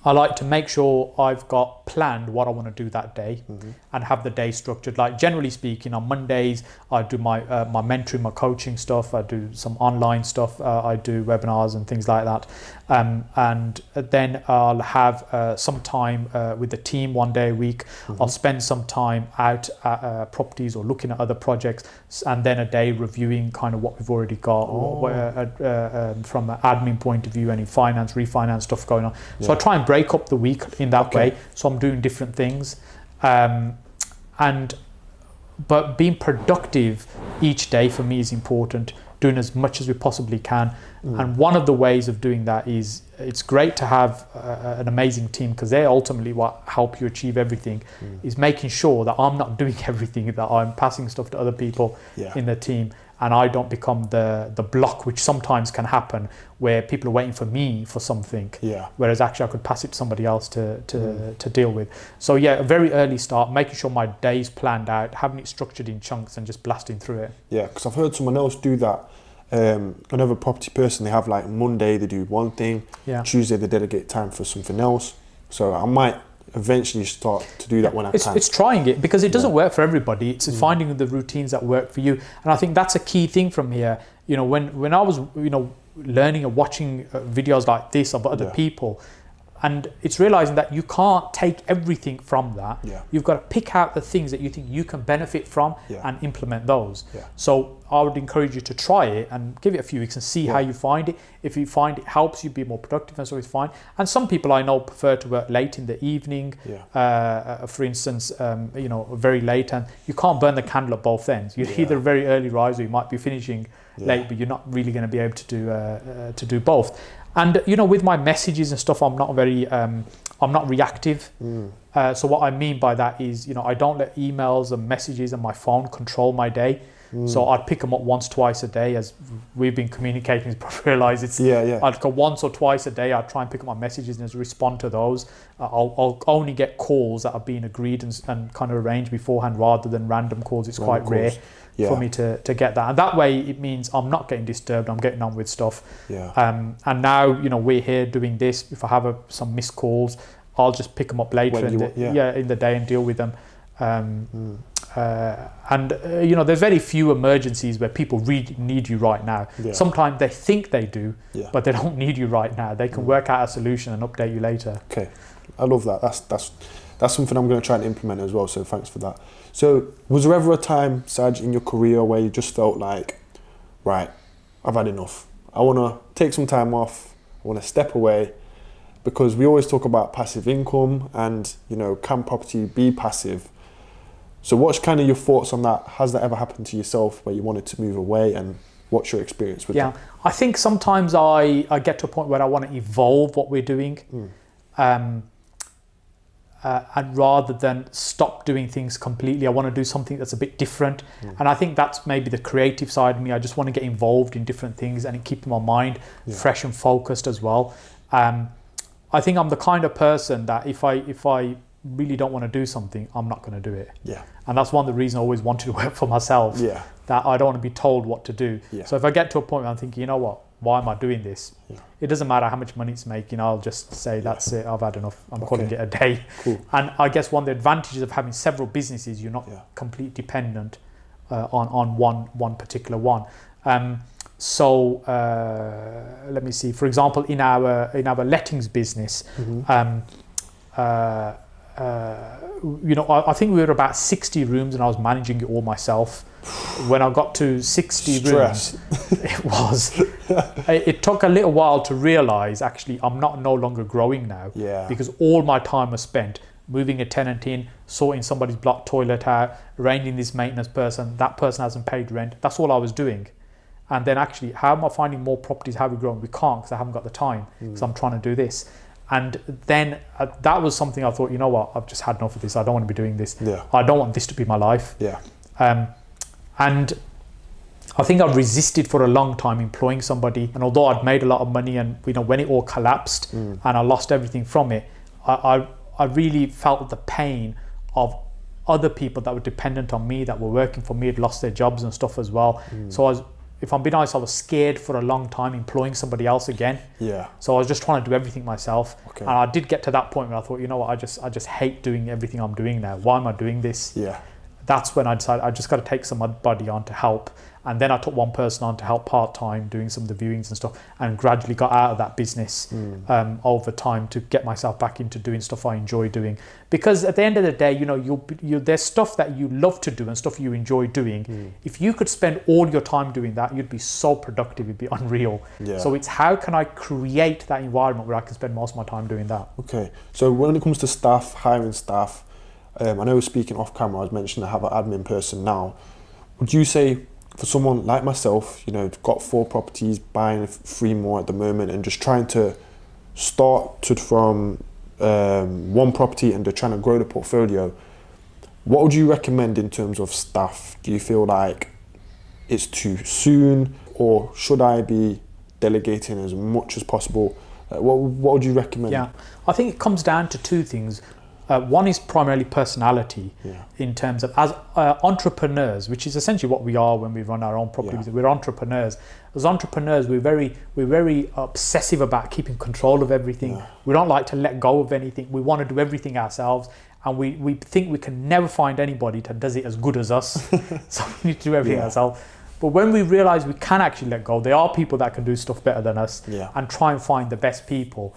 [SPEAKER 2] I like to make sure I've got planned what I want to do that day, and have the day structured. Like generally speaking, on Mondays, I do my mentoring, my coaching stuff. I do some online stuff. I do webinars and things like that. And then I'll have some time with the team one day a week. I'll spend some time out at properties or looking at other projects, and then a day reviewing kind of what we've already got, from an admin point of view, any finance, refinance stuff going on. So I try and break up the week in that way. So I'm doing different things, but being productive each day for me is important. Doing as much as we possibly can. And one of the ways of doing that is, it's great to have an amazing team, because they're ultimately what help you achieve everything, is making sure that I'm not doing everything, that I'm passing stuff to other people in the team, and I don't become the block, which sometimes can happen, where people are waiting for me for something, whereas actually I could pass it to somebody else to deal with. So a very early start, making sure my day's planned out, having it structured in chunks, and just blasting through it. Yeah,
[SPEAKER 1] because I've heard someone else do that. Another property person, they have like Monday they do one thing, Tuesday they dedicate time for something else. So I might eventually start to do that when I can.
[SPEAKER 2] It's trying it, because it doesn't work for everybody. It's finding the routines that work for you. And I think that's a key thing from here. When I was learning and watching videos like this of other people, and it's realizing that you can't take everything from that. You've got to pick out the things that you think you can benefit from and implement those. So I would encourage you to try it and give it a few weeks and see how you find it. If you find it helps you be more productive, that's always fine. And some people I know prefer to work late in the evening, for instance, very late, and you can't burn the candle at both ends. You're either a very early riser, you might be finishing late, but you're not really going to be able to do both. And with my messages and stuff, I'm not reactive. So what I mean by that is, I don't let emails and messages and my phone control my day. So I'd pick them up once, twice a day, as we've been communicating. You probably realise it's. I'd go once or twice a day. I'd try and pick up my messages and just respond to those. I'll only get calls that have been agreed and kind of arranged beforehand, rather than random calls. It's quite rare for me to get that, and that way it means I'm not getting disturbed. I'm getting on with stuff. And now we're here doing this. If I have some missed calls, I'll just pick them up later in the day and deal with them. There's very few emergencies where people really need you right now. Sometimes they think they do, but they don't need you right now. They can work out a solution and update you later.
[SPEAKER 1] Okay, I love that. That's something I'm going to try and implement as well, so thanks for that. So was there ever a time, Saj, in your career where you just felt like, right, I've had enough, I want to take some time off, I want to step away? Because we always talk about passive income and, can property be passive? So what's kind of your thoughts on that? Has that ever happened to yourself where you wanted to move away, and what's your experience with that?
[SPEAKER 2] I think sometimes I get to a point where I want to evolve what we're doing. And rather than stop doing things completely, I want to do something that's a bit different. And I think that's maybe the creative side of me. I just want to get involved in different things and keep my mind fresh and focused as well. I think I'm the kind of person that if I really don't want to do something, I'm not going to do it. And that's one of the reasons I always wanted to work for myself. That I don't want to be told what to do. So if I get to a point where I'm thinking, why am I doing this? It doesn't matter how much money it's making. I'll just say, that's it, I've had enough. I'm calling it a day. And I guess one of the advantages of having several businesses, you're not completely dependent on one particular one. So let me see. For example, in our lettings business, I think we were about 60 rooms and I was managing it all myself. When I got to 60 rooms, it took a little while to realize actually I'm no longer growing now, because all my time was spent moving a tenant in, sorting somebody's blocked toilet out, arranging this maintenance person, that person hasn't paid rent. That's all I was doing. And then actually, how am I finding more properties? How are we growing? We can't, because I haven't got the time, because I'm trying to do this. And then that was something I thought, you know what, I've just had enough of this. I don't want to be doing this. I don't want this to be my life. And I think I resisted for a long time employing somebody. And although I'd made a lot of money, and when it all collapsed and I lost everything from it, I really felt the pain of other people that were dependent on me, that were working for me, had lost their jobs and stuff as well. So if I'm being honest, I was scared for a long time employing somebody else again. So I was just trying to do everything myself. And I did get to that point where I thought, you know what, I just hate doing everything I'm doing now. Why am I doing this? That's when I decided I just got to take somebody on to help. And then I took one person on to help part-time, doing some of the viewings and stuff, and gradually got out of that business over time to get myself back into doing stuff I enjoy doing. Because at the end of the day, there's stuff that you love to do and stuff you enjoy doing. If you could spend all your time doing that, you'd be so productive, it'd be unreal. So it's how can I create that environment where I can spend most of my time doing that.
[SPEAKER 1] Okay, so when it comes to staff, hiring staff, I know speaking off camera, I was mentioning I have an admin person now. Would you say, for someone like myself, got 4 properties, buying 3 more at the moment, and just trying to start from 1 property and they're trying to grow the portfolio, what would you recommend in terms of staff? Do you feel like it's too soon, or should I be delegating as much as possible? What would you recommend?
[SPEAKER 2] I think it comes down to 2 things. One is primarily personality, in terms of as entrepreneurs, which is essentially what we are when we run our own properties. We're entrepreneurs. As entrepreneurs, we're very obsessive about keeping control of everything. We don't like to let go of anything. We want to do everything ourselves, and we think we can never find anybody that does it as good as us. So we need to do everything ourselves. But when we realize we can actually let go, there are people that can do stuff better than us, and try and find the best people.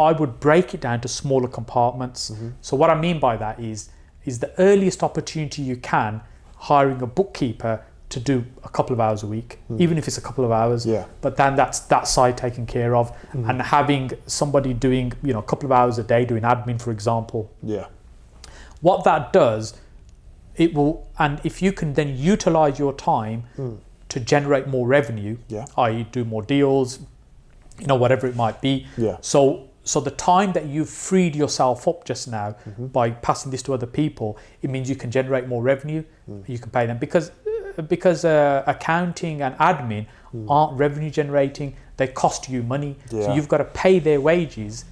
[SPEAKER 2] I would break it down to smaller compartments. So what I mean by that is the earliest opportunity you can, hiring a bookkeeper to do a couple of hours a week, even if it's a couple of hours, but then that's that side taken care of, and having somebody doing, a couple of hours a day doing admin, for example. What that does, it will, and if you can then utilize your time to generate more revenue, i.e. do more deals, whatever it might be. So the time that you've freed yourself up just now by passing this to other people, it means you can generate more revenue. You can pay them, because accounting and admin aren't revenue generating. They cost you money. So you've got to pay their wages,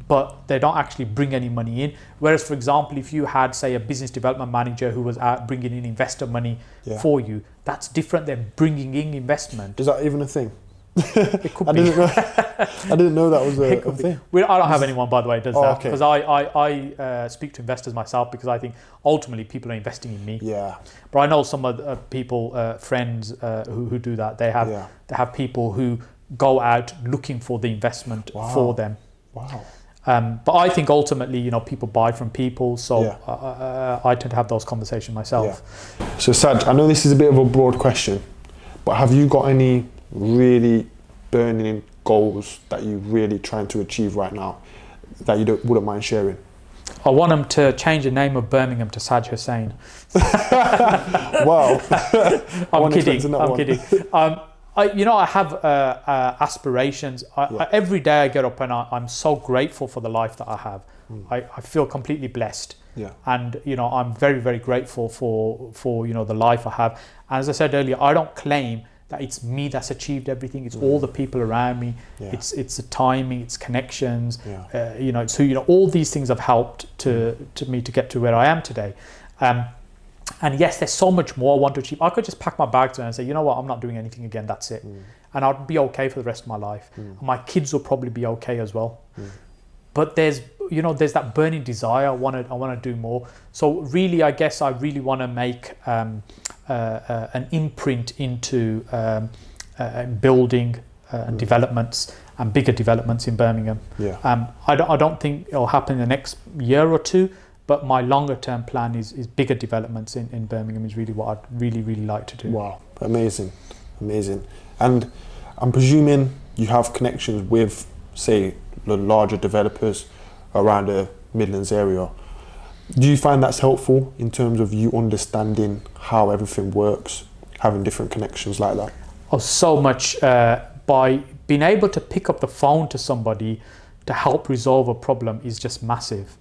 [SPEAKER 2] but they don't actually bring any money in. Whereas, for example, if you had, say, a business development manager who was out bringing in investor money for you, that's different than bringing in investment.
[SPEAKER 1] Is that even a thing?
[SPEAKER 2] It could be.
[SPEAKER 1] I didn't know that was a thing.
[SPEAKER 2] I don't have anyone, by the way, who does that, because I speak to investors myself, because I think ultimately people are investing in me. But I know some other people, friends who do that. They have people who go out looking for the investment for them. But I think ultimately, people buy from people, so I tend to have those conversations myself.
[SPEAKER 1] So Saj, I know this is a bit of a broad question, but have you got any really burning goals that you're really trying to achieve right now that you wouldn't mind sharing?
[SPEAKER 2] I want them to change the name of Birmingham to Saj Hussain.
[SPEAKER 1] Wow.
[SPEAKER 2] I'm kidding. I have aspirations. Every day I get up and I'm so grateful for the life that I have. I feel completely blessed. And I'm very, very grateful for the life I have. And as I said earlier, I don't claim that it's me that's achieved everything. It's all the people around me. It's the timing, it's connections. It's who, all these things have helped to me to get to where I am today. And yes, there's so much more I want to achieve. I could just pack my bags and say, you know what, I'm not doing anything again, that's it. And I'd be okay for the rest of my life. And my kids will probably be okay as well. But there's that burning desire. I want to do more. So really, I guess I really want to make an imprint into building and developments, and bigger developments in Birmingham.
[SPEAKER 1] Yeah.
[SPEAKER 2] I don't think it'll happen in the next year or two, but my longer term plan is bigger developments in Birmingham is really what I'd really, really like to do.
[SPEAKER 1] Wow, amazing. And I'm presuming you have connections with, say, the larger developers around the Midlands area. Do you find that's helpful in terms of you understanding how everything works, having different connections like that?
[SPEAKER 2] Oh, so much. By being able to pick up the phone to somebody to help resolve a problem is just massive.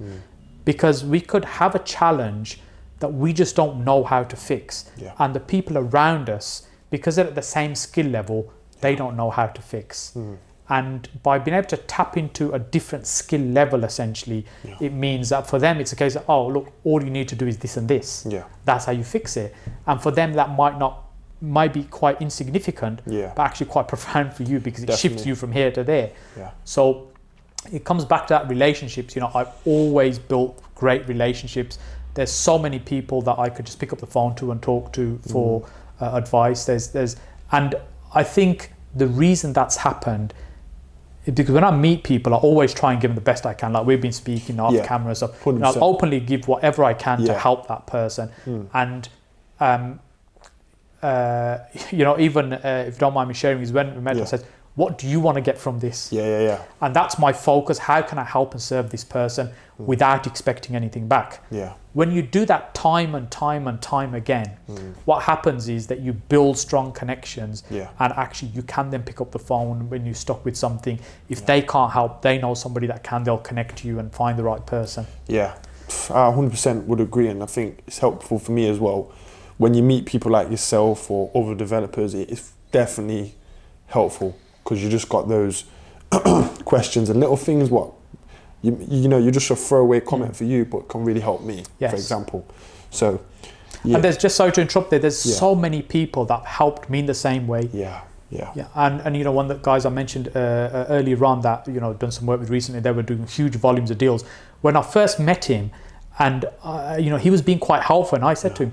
[SPEAKER 2] Because we could have a challenge that we just don't know how to fix.
[SPEAKER 1] Yeah.
[SPEAKER 2] And the people around us, because they're at the same skill level, they don't know how to fix. And by being able to tap into a different skill level, essentially, it means that for them, it's a case of, oh, look, all you need to do is this and this.
[SPEAKER 1] Yeah.
[SPEAKER 2] That's how you fix it. And for them, that might be quite insignificant, but actually quite profound for you because it shifts you from here to there.
[SPEAKER 1] Yeah.
[SPEAKER 2] So it comes back to that relationships. You know, I've always built great relationships. There's so many people that I could just pick up the phone to and talk to for advice. And I think the reason that's happened is because when I meet people, I always try and give them the best I can. Like we've been speaking off camera, so I'll openly give whatever I can to help that person. And you know, even if you don't mind me sharing, is when we met, I said, what do you want to get from this? And that's my focus. How can I help and serve this person without expecting anything back? When you do that time and time again, what happens is that you build strong connections, and actually you can then pick up the phone when you're stuck with something. If they can't help, they know somebody that can. They'll connect you and find the right person.
[SPEAKER 1] I 100% would agree, and I think it's helpful for me as well. When you meet people like yourself or other developers, it's definitely helpful because you just got those questions and little things. What you know, you're just a throwaway comment for you, but can really help me, for example. So,
[SPEAKER 2] and there's just, sorry to interrupt there. There's so many people that helped me in the same way. And you know, one of the guys I mentioned earlier on that, you know, done some work with recently, they were doing huge volumes of deals. When I first met him, and you know, he was being quite helpful, and I said to him,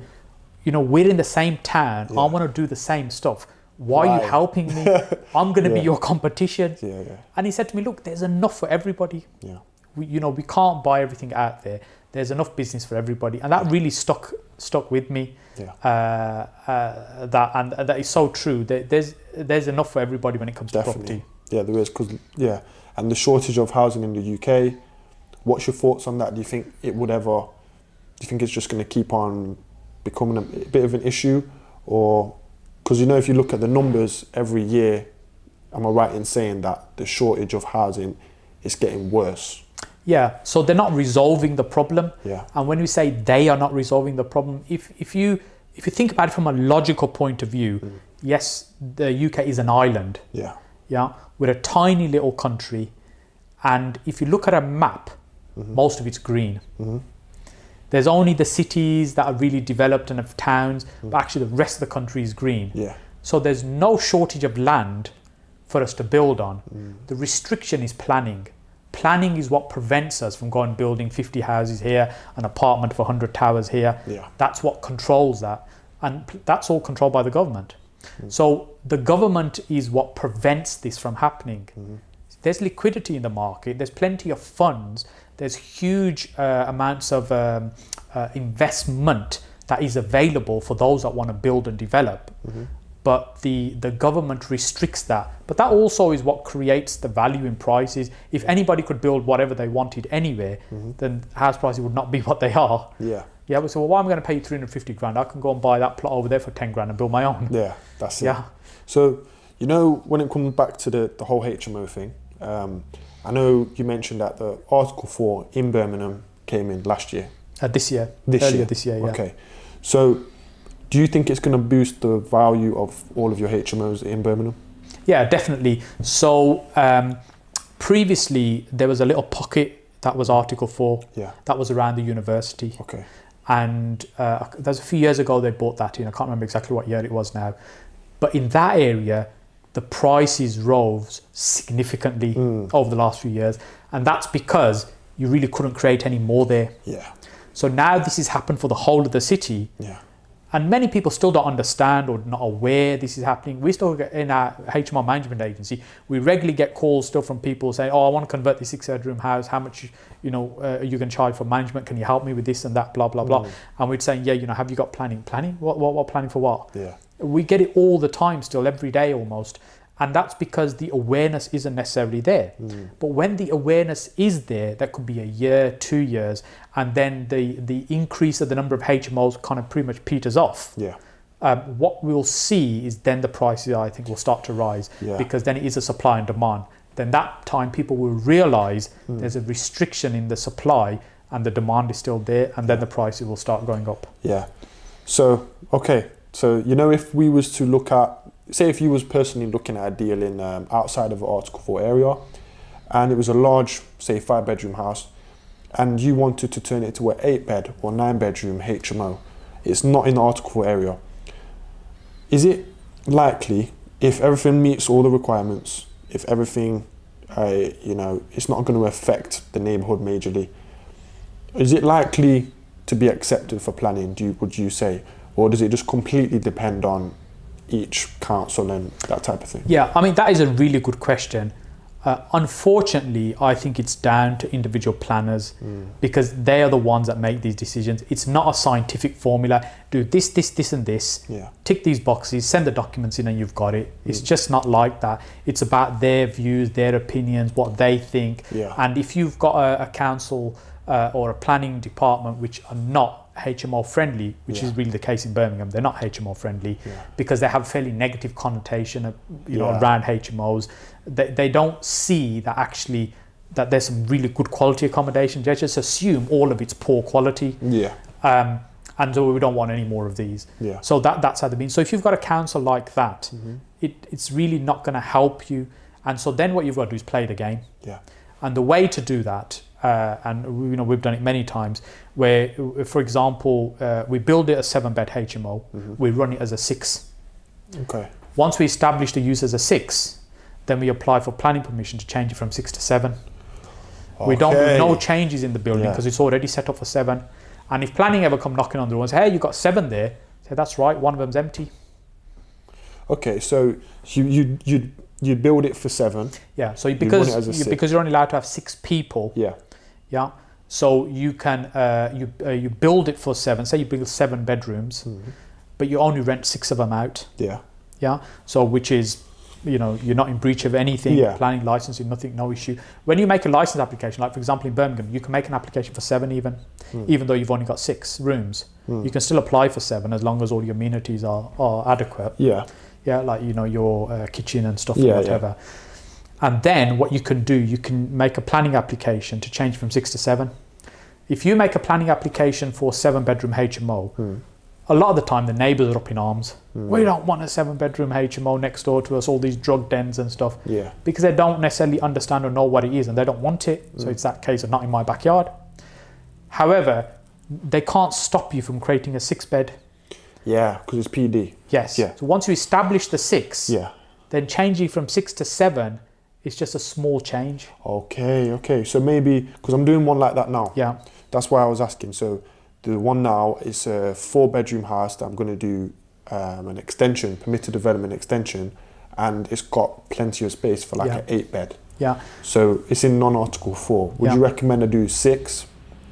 [SPEAKER 2] you know, we're in the same town. I want to do the same stuff. Why are you helping me? I'm going to be your competition. And he said to me, look, there's enough for everybody. You know, we can't buy everything out there. There's enough business for everybody. And that really stuck with me. That is so true. There's enough for everybody when it comes to property.
[SPEAKER 1] Yeah, there is. And the shortage of housing in the UK, what's your thoughts on that? Do you think it's just going to keep on becoming a bit of an issue? Or, because you know, if you look at the numbers every year, am I right in saying that the shortage of housing is getting worse?
[SPEAKER 2] So they're not resolving the problem. And when we say they are not resolving the problem, if you think about it from a logical point of view, yes, the UK is an island. We're a tiny little country, and if you look at a map, most of it's green. There's only the cities that are really developed and have towns, but actually the rest of the country is green. So there's no shortage of land for us to build on. The restriction is planning. Planning is what prevents us from going building 50 houses here, an apartment for 100 towers here. That's what controls that. And that's all controlled by the government. So the government is what prevents this from happening. There's liquidity in the market. There's plenty of funds. There's huge amounts of investment that is available for those that want to build and develop. But the government restricts that. But that also is what creates the value in prices. If anybody could build whatever they wanted anywhere, then house prices would not be what they are. But so why am I going to pay you 350 grand? I can go and buy that plot over there for 10 grand and build my own.
[SPEAKER 1] That's it. So, you know, when it comes back to the whole HMO thing, I know you mentioned that the Article 4 in Birmingham came in last year.
[SPEAKER 2] This year. Earlier this year,
[SPEAKER 1] Okay. So, do you think it's going to boost the value of all of your HMOs in Birmingham?
[SPEAKER 2] Yeah, definitely. So, previously, there was a little pocket that was Article 4. That was around the university. And there's a few years ago they bought that in. I can't remember exactly what year it was now. But in that area, the prices rose significantly over the last few years. And that's because you really couldn't create any more there. So now this has happened for the whole of the city. And many people still don't understand or not aware this is happening. We still get in our HMO management agency, we regularly get calls still from people saying, oh, I want to convert this 6-bedroom house. How much, are you going to charge for management? Can you help me with this and that, blah, blah, blah. And we'd say, yeah, have you got planning? Planning? What planning for what?
[SPEAKER 1] Yeah.
[SPEAKER 2] We get it all the time still, every day almost. And that's because the awareness isn't necessarily there. But when the awareness is there, that could be a year, 2 years, and then the increase of the number of HMOs kind of pretty much peters off.
[SPEAKER 1] Yeah.
[SPEAKER 2] What we'll see is then the prices, I think, will start to rise, because then it is a supply and demand. Then that time people will realize there's a restriction in the supply and the demand is still there, and then the prices will start going up.
[SPEAKER 1] Yeah. So, okay. So, if we was to look at, say if you was personally looking at a deal in outside of the Article 4 area, and it was a large, say 5-bedroom house, and you wanted to turn it to an 8-bed or 9-bedroom HMO, it's not in the Article 4 area. Is it likely, if everything meets all the requirements, if everything, it's not going to affect the neighbourhood majorly, is it likely to be accepted for planning, would you say? Or does it just completely depend on each council and that type of thing?
[SPEAKER 2] Yeah, I mean, that is a really good question. Unfortunately, I think it's down to individual planners, because they are the ones that make these decisions. It's not a scientific formula. Do this, this, this, and this.
[SPEAKER 1] Yeah.
[SPEAKER 2] Tick these boxes, send the documents in, and you've got it. It's just not like that. It's about their views, their opinions, what they think.
[SPEAKER 1] Yeah.
[SPEAKER 2] And if you've got a council or a planning department which are not HMO friendly, which is really the case in Birmingham, they're not HMO friendly because they have a fairly negative connotation around HMOs. They don't see that actually that there's some really good quality accommodation. They just assume all of it's poor quality. And so we don't want any more of these. So that's how they mean. So if you've got a council like that, it's really not going to help you. And so then what you've got to do is play the game. And the way to do that, and we've done it many times, where, for example, we build it as 7-bed HMO, we run it as a 6.
[SPEAKER 1] Okay.
[SPEAKER 2] Once we establish the use as a 6, then we apply for planning permission to change it from 6 to 7. Okay. We don't do no changes in the building because it's already set up for 7. And if planning ever come knocking on the door and say, hey, you've got 7 there, say, that's right, one of them's empty.
[SPEAKER 1] Okay, so you build it for 7.
[SPEAKER 2] Yeah, so because you're only allowed to have 6 people. Yeah. So you can you build it for 7. Say you build 7 bedrooms, but you only rent 6 of them out. Yeah. So which is, you're not in breach of anything. Planning, licensing, nothing, no issue. When you make a license application, like for example in Birmingham, you can make an application for 7 even though you've only got 6 rooms. You can still apply for 7 as long as all your amenities are adequate. Like your kitchen and stuff, whatever. And then what you can do, you can make a planning application to change from 6 to 7. If you make a planning application for 7-bedroom HMO, a lot of the time the neighbours are up in arms. We don't want a 7-bedroom HMO next door to us, all these drug dens and stuff. Because they don't necessarily understand or know what it is and they don't want it. So it's that case of not in my backyard. However, they can't stop you from creating a 6-bed.
[SPEAKER 1] Yeah, because it's PD.
[SPEAKER 2] Yes. So once you establish the 6, then changing from 6 to 7 is just a small change.
[SPEAKER 1] Okay. So maybe, because I'm doing one like that now. That's why I was asking. So the one now is a 4-bedroom house that I'm going to do an extension, permitted development extension, and it's got plenty of space for like an 8-bed. So it's in non-Article 4. Would you recommend I do 6?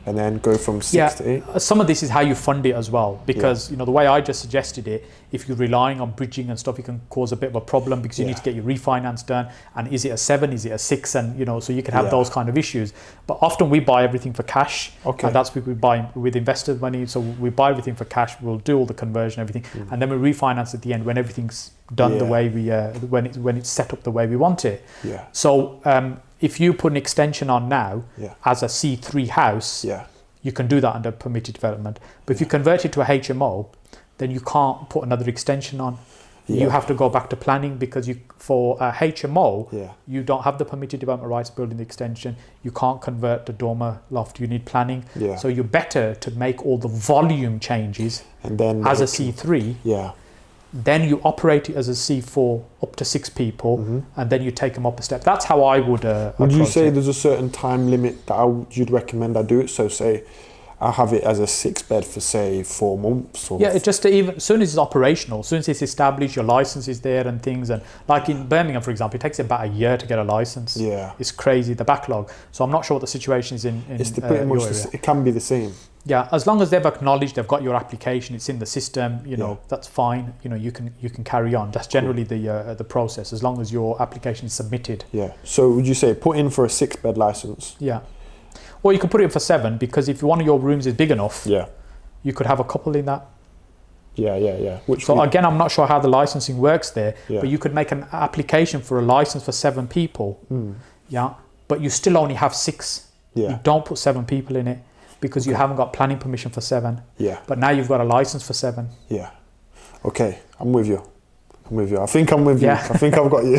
[SPEAKER 1] And then go from 6 to 8?
[SPEAKER 2] Some of this is how you fund it as well, because the way I just suggested it, if you're relying on bridging and stuff, it can cause a bit of a problem because you need to get your refinance done. And is it a 7? Is it a 6? And so you can have those kind of issues. But often we buy everything for cash. And that's what we buy with investor money. So we buy everything for cash. We'll do all the conversion, everything, and then we refinance at the end when everything's done the way we when it's set up the way we want it. So if you put an extension on now as a C3 house, you can do that under permitted development. But if you convert it to a HMO, then you can't put another extension on. You have to go back to planning because for a HMO, you don't have the permitted development rights building the extension. You can't convert the dormer loft. You need planning. So you're better to make all the volume changes
[SPEAKER 1] and then
[SPEAKER 2] as a C3. Then you operate it as a C4 up to 6 people, and then you take them up a step. That's how I would.
[SPEAKER 1] Would you say there's a certain time limit that you'd recommend I do it? So say I have it as a 6-bed for say 4 months. Or
[SPEAKER 2] Yeah, it just even as soon as it's operational, as soon as it's established, your license is there and things. And like in Birmingham, for example, it takes about a year to get a license.
[SPEAKER 1] Yeah,
[SPEAKER 2] It's crazy, the backlog. So I'm not sure what the situation is in
[SPEAKER 1] it's pretty
[SPEAKER 2] your
[SPEAKER 1] much
[SPEAKER 2] area.
[SPEAKER 1] it can be the same.
[SPEAKER 2] Yeah, as long as they've acknowledged they've got your application, it's in the system. You know, that's fine. You know, you can carry on. That's generally the process, as long as your application is submitted.
[SPEAKER 1] Yeah. So would you say put in for a 6-bed license?
[SPEAKER 2] Yeah. Or you can put it in for 7, because if one of your rooms is big enough,
[SPEAKER 1] Yeah.
[SPEAKER 2] you could have a couple in that.
[SPEAKER 1] Yeah.
[SPEAKER 2] So again, I'm not sure how the licensing works there,
[SPEAKER 1] Yeah.
[SPEAKER 2] but you could make an application for a license for 7 people. Yeah. But you still only have 6.
[SPEAKER 1] Yeah.
[SPEAKER 2] You don't put 7 people in it, because you haven't got planning permission for 7.
[SPEAKER 1] Yeah.
[SPEAKER 2] But now you've got a license for 7.
[SPEAKER 1] Yeah. Okay, I'm with you. I think I'm with you.
[SPEAKER 2] Yeah.
[SPEAKER 1] I think I've got you.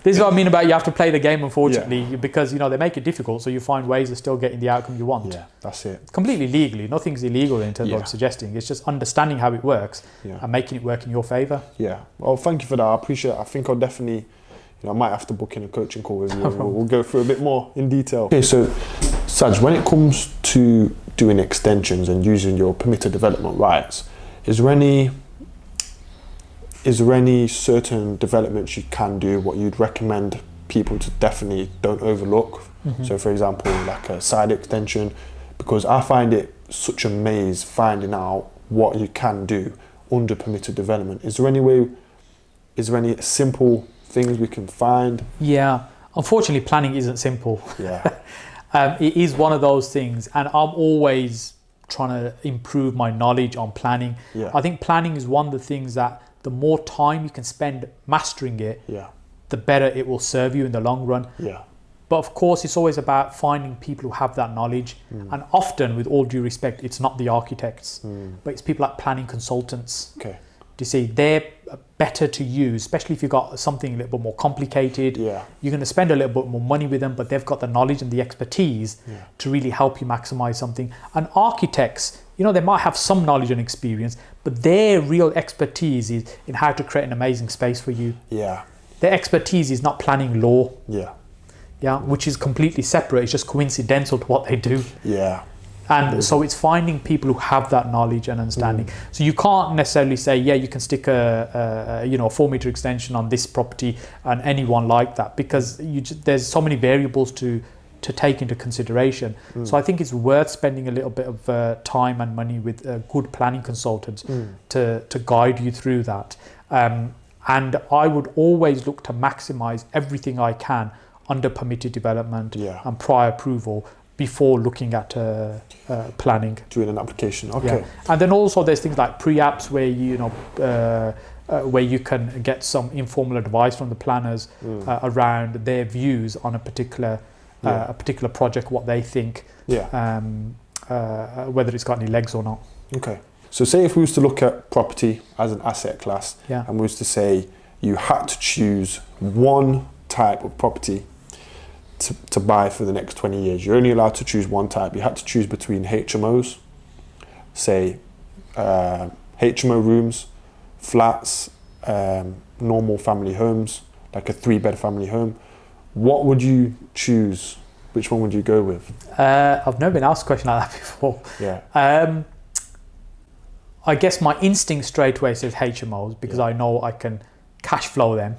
[SPEAKER 2] This is what I mean about you have to play the game, unfortunately, because you know they make it difficult, so you find ways of still getting the outcome you want.
[SPEAKER 1] Yeah, that's it.
[SPEAKER 2] Completely legally, nothing's illegal in terms of what I'm suggesting. It's just understanding how it works and making it work in your favour.
[SPEAKER 1] Yeah. Well, thank you for that. I appreciate it. I think I'll definitely, I might have to book in a coaching call with you. We'll go through a bit more in detail. Okay, so Saj, when it comes to doing extensions and using your permitted development rights, is there any certain developments you can do, what you'd recommend people to definitely don't overlook? So for example, like a side extension, because I find it such a maze finding out what you can do under permitted development. Is there any simple things we can find?
[SPEAKER 2] Yeah, unfortunately planning isn't simple.
[SPEAKER 1] Yeah.
[SPEAKER 2] It is one of those things, and I'm always trying to improve my knowledge on planning.
[SPEAKER 1] Yeah.
[SPEAKER 2] I think planning is one of the things that the more time you can spend mastering it, the better it will serve you in the long run.
[SPEAKER 1] Yeah.
[SPEAKER 2] But of course, it's always about finding people who have that knowledge. And often, with all due respect, it's not the architects, but it's people like planning consultants.
[SPEAKER 1] Okay.
[SPEAKER 2] Do you see? They're better to use, especially if you've got something a little bit more complicated.
[SPEAKER 1] Yeah.
[SPEAKER 2] You're going to spend a little bit more money with them, but they've got the knowledge and the expertise to really help you maximize something. And architects, they might have some knowledge and experience, but their real expertise is in how to create an amazing space for you.
[SPEAKER 1] Yeah.
[SPEAKER 2] Their expertise is not planning law.
[SPEAKER 1] Yeah.
[SPEAKER 2] Which is completely separate. It's just coincidental to what they do.
[SPEAKER 1] Yeah.
[SPEAKER 2] And so it's finding people who have that knowledge and understanding. So you can't necessarily say, you can stick a 4-meter extension on this property and anyone like that, because there's so many variables to take into consideration. So I think it's worth spending a little bit of time and money with good planning consultants to guide you through that. And I would always look to maximize everything I can under permitted development and prior approval before looking at planning.
[SPEAKER 1] Doing an application, okay.
[SPEAKER 2] Yeah. And then also there's things like pre-apps where you can get some informal advice from the planners around their views on a particular project, what they think, whether it's got any legs or not.
[SPEAKER 1] Okay. So say if we was to look at property as an asset class, and we was to say you had to choose one type of property to buy for the next 20 years. You're only allowed to choose one type. You had to choose between HMOs, say HMO rooms, flats, normal family homes, like a 3-bed family home. What would you choose? Which one would you go with?
[SPEAKER 2] I've never been asked a question like that before.
[SPEAKER 1] Yeah.
[SPEAKER 2] I guess my instinct straight away says HMOs, because I know I can cash flow them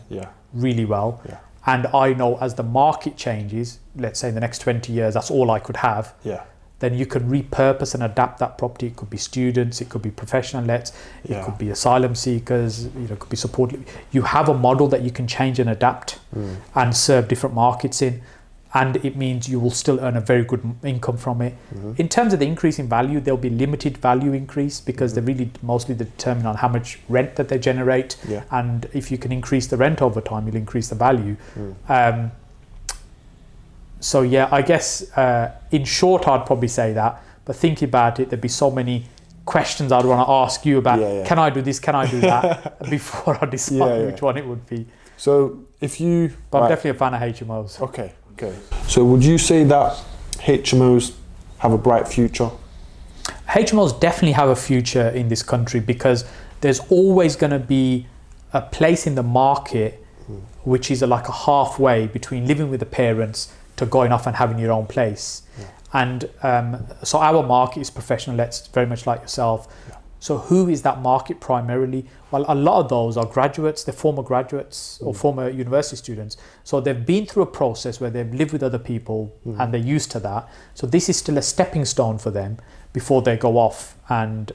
[SPEAKER 2] really well.
[SPEAKER 1] Yeah.
[SPEAKER 2] And I know as the market changes, let's say in the next 20 years, that's all I could have.
[SPEAKER 1] Yeah.
[SPEAKER 2] Then you can repurpose and adapt that property. It could be students, it could be professional lets, it could be asylum seekers, it could be support. You have a model that you can change and adapt and serve different markets in. And it means you will still earn a very good income from it. In terms of the increase in value, there'll be limited value increase, because they're really mostly determined on how much rent that they generate.
[SPEAKER 1] Yeah.
[SPEAKER 2] And if you can increase the rent over time, you'll increase the value. So I guess in short, I'd probably say that. But thinking about it, there'd be so many questions I'd want to ask you about. Can I do this? Can I do that? Before I decide which one it would be.
[SPEAKER 1] So if you...
[SPEAKER 2] But I'm definitely a fan of HMOs.
[SPEAKER 1] Okay. So would you say that HMOs have a bright future?
[SPEAKER 2] HMOs definitely have a future in this country, because there's always going to be a place in the market which is like a halfway between living with the parents to going off and having your own place. And so our market is professional lets, very much like yourself.
[SPEAKER 1] Yeah.
[SPEAKER 2] So who is that market primarily? Well, a lot of those are graduates, they're former graduates or former university students. So they've been through a process where they've lived with other people and they're used to that. So this is still a stepping stone for them before they go off and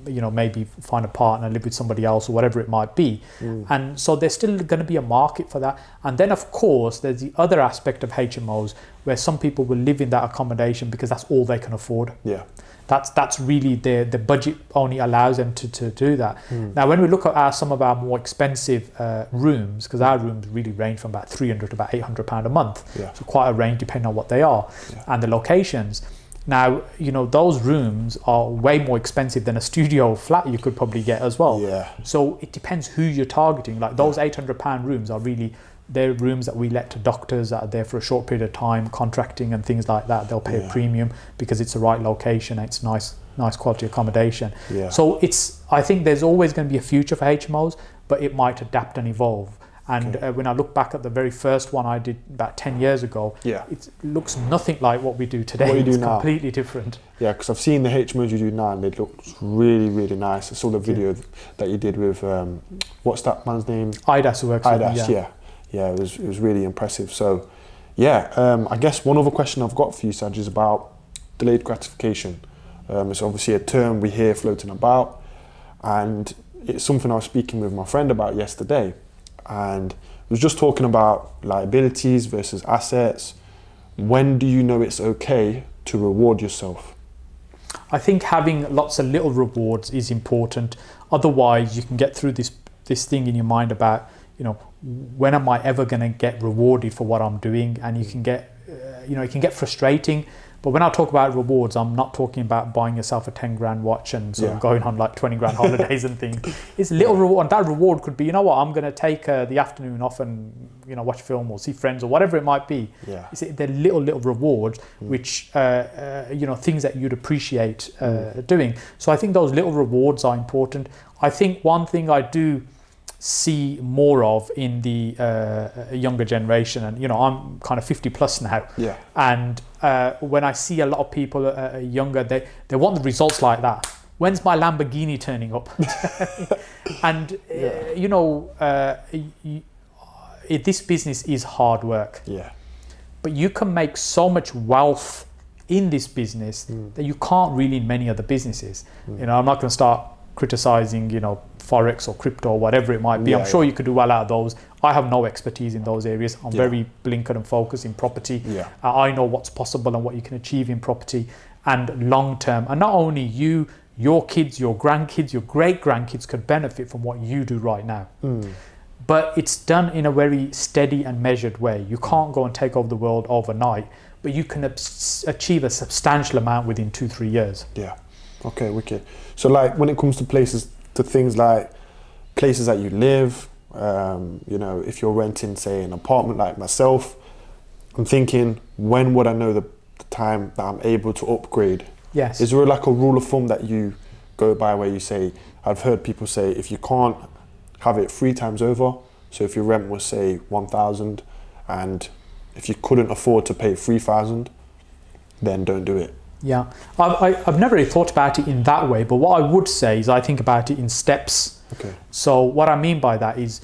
[SPEAKER 2] maybe find a partner, live with somebody else or whatever it might be. And so there's still going to be a market for that. And then of course there's the other aspect of HMOs where some people will live in that accommodation because that's all they can afford.
[SPEAKER 1] Yeah.
[SPEAKER 2] That's really the budget only allows them to do that. Now, when we look at some of our more expensive rooms, because our rooms really range from about £300 to about £800 a month, so quite a range depending on what they are and the locations. Now, those rooms are way more expensive than a studio flat you could probably get as well.
[SPEAKER 1] Yeah.
[SPEAKER 2] So it depends who you're targeting. Like those £800 rooms are really, they're rooms that we let to doctors that are there for a short period of time, contracting and things like that. They'll pay a premium because it's the right location. It's nice quality accommodation.
[SPEAKER 1] Yeah.
[SPEAKER 2] So I think there's always going to be a future for HMOs, but it might adapt and evolve. And when I look back at the very first one I did about 10 years ago, it looks nothing like what we do today.
[SPEAKER 1] What you do
[SPEAKER 2] it's
[SPEAKER 1] now.
[SPEAKER 2] Completely different.
[SPEAKER 1] Yeah, because I've seen the HMOs you do now and they look really, really nice. I saw the video that you did with, what's that man's name?
[SPEAKER 2] IDAS who works with me,
[SPEAKER 1] Yeah, it was really impressive. So, I guess one other question I've got for you, Saj, is about delayed gratification. It's obviously a term we hear floating about, and it's something I was speaking with my friend about yesterday, and we was just talking about liabilities versus assets. When do you know it's okay to reward yourself?
[SPEAKER 2] I think having lots of little rewards is important. Otherwise, you can get through this thing in your mind about, when am I ever going to get rewarded for what I'm doing? And you can get, it can get frustrating. But when I talk about rewards, I'm not talking about buying yourself a 10 grand watch and sort of going on like 20 grand holidays and things. It's little reward. And that reward could be, I'm going to take the afternoon off and, watch film or see friends or whatever it might be.
[SPEAKER 1] Yeah.
[SPEAKER 2] They're little rewards, which, things that you'd appreciate doing. So I think those little rewards are important. I think one thing I do see more of in the younger generation, and I'm kind of 50 plus now, and when I see a lot of people younger, they want the results like that. When's my Lamborghini turning up? And this business is hard work, but you can make so much wealth in this business that you can't really in many other businesses. I'm not going to start criticizing Forex or crypto or whatever it might be. I'm sure you could do well out of those. I have no expertise in those areas. I'm very blinkered and focused in property. I know what's possible and what you can achieve in property and long term. And not only you, your kids, your grandkids, your great grandkids could benefit from what you do right now. But it's done in a very steady and measured way. You can't go and take over the world overnight, but you can achieve a substantial amount within 2-3 years.
[SPEAKER 1] Yeah. Okay, wicked. So like when it comes to things like places that you live, if you're renting, say, an apartment like myself, I'm thinking, when would I know the time that I'm able to upgrade?
[SPEAKER 2] Yes.
[SPEAKER 1] Is there like a rule of thumb that you go by where you say, I've heard people say, if you can't have it 3 times over, so if your rent was say 1,000 and if you couldn't afford to pay 3,000, then don't do it.
[SPEAKER 2] Yeah, I've never really thought about it in that way, but what I would say is I think about it in steps.
[SPEAKER 1] Okay.
[SPEAKER 2] So what I mean by that is,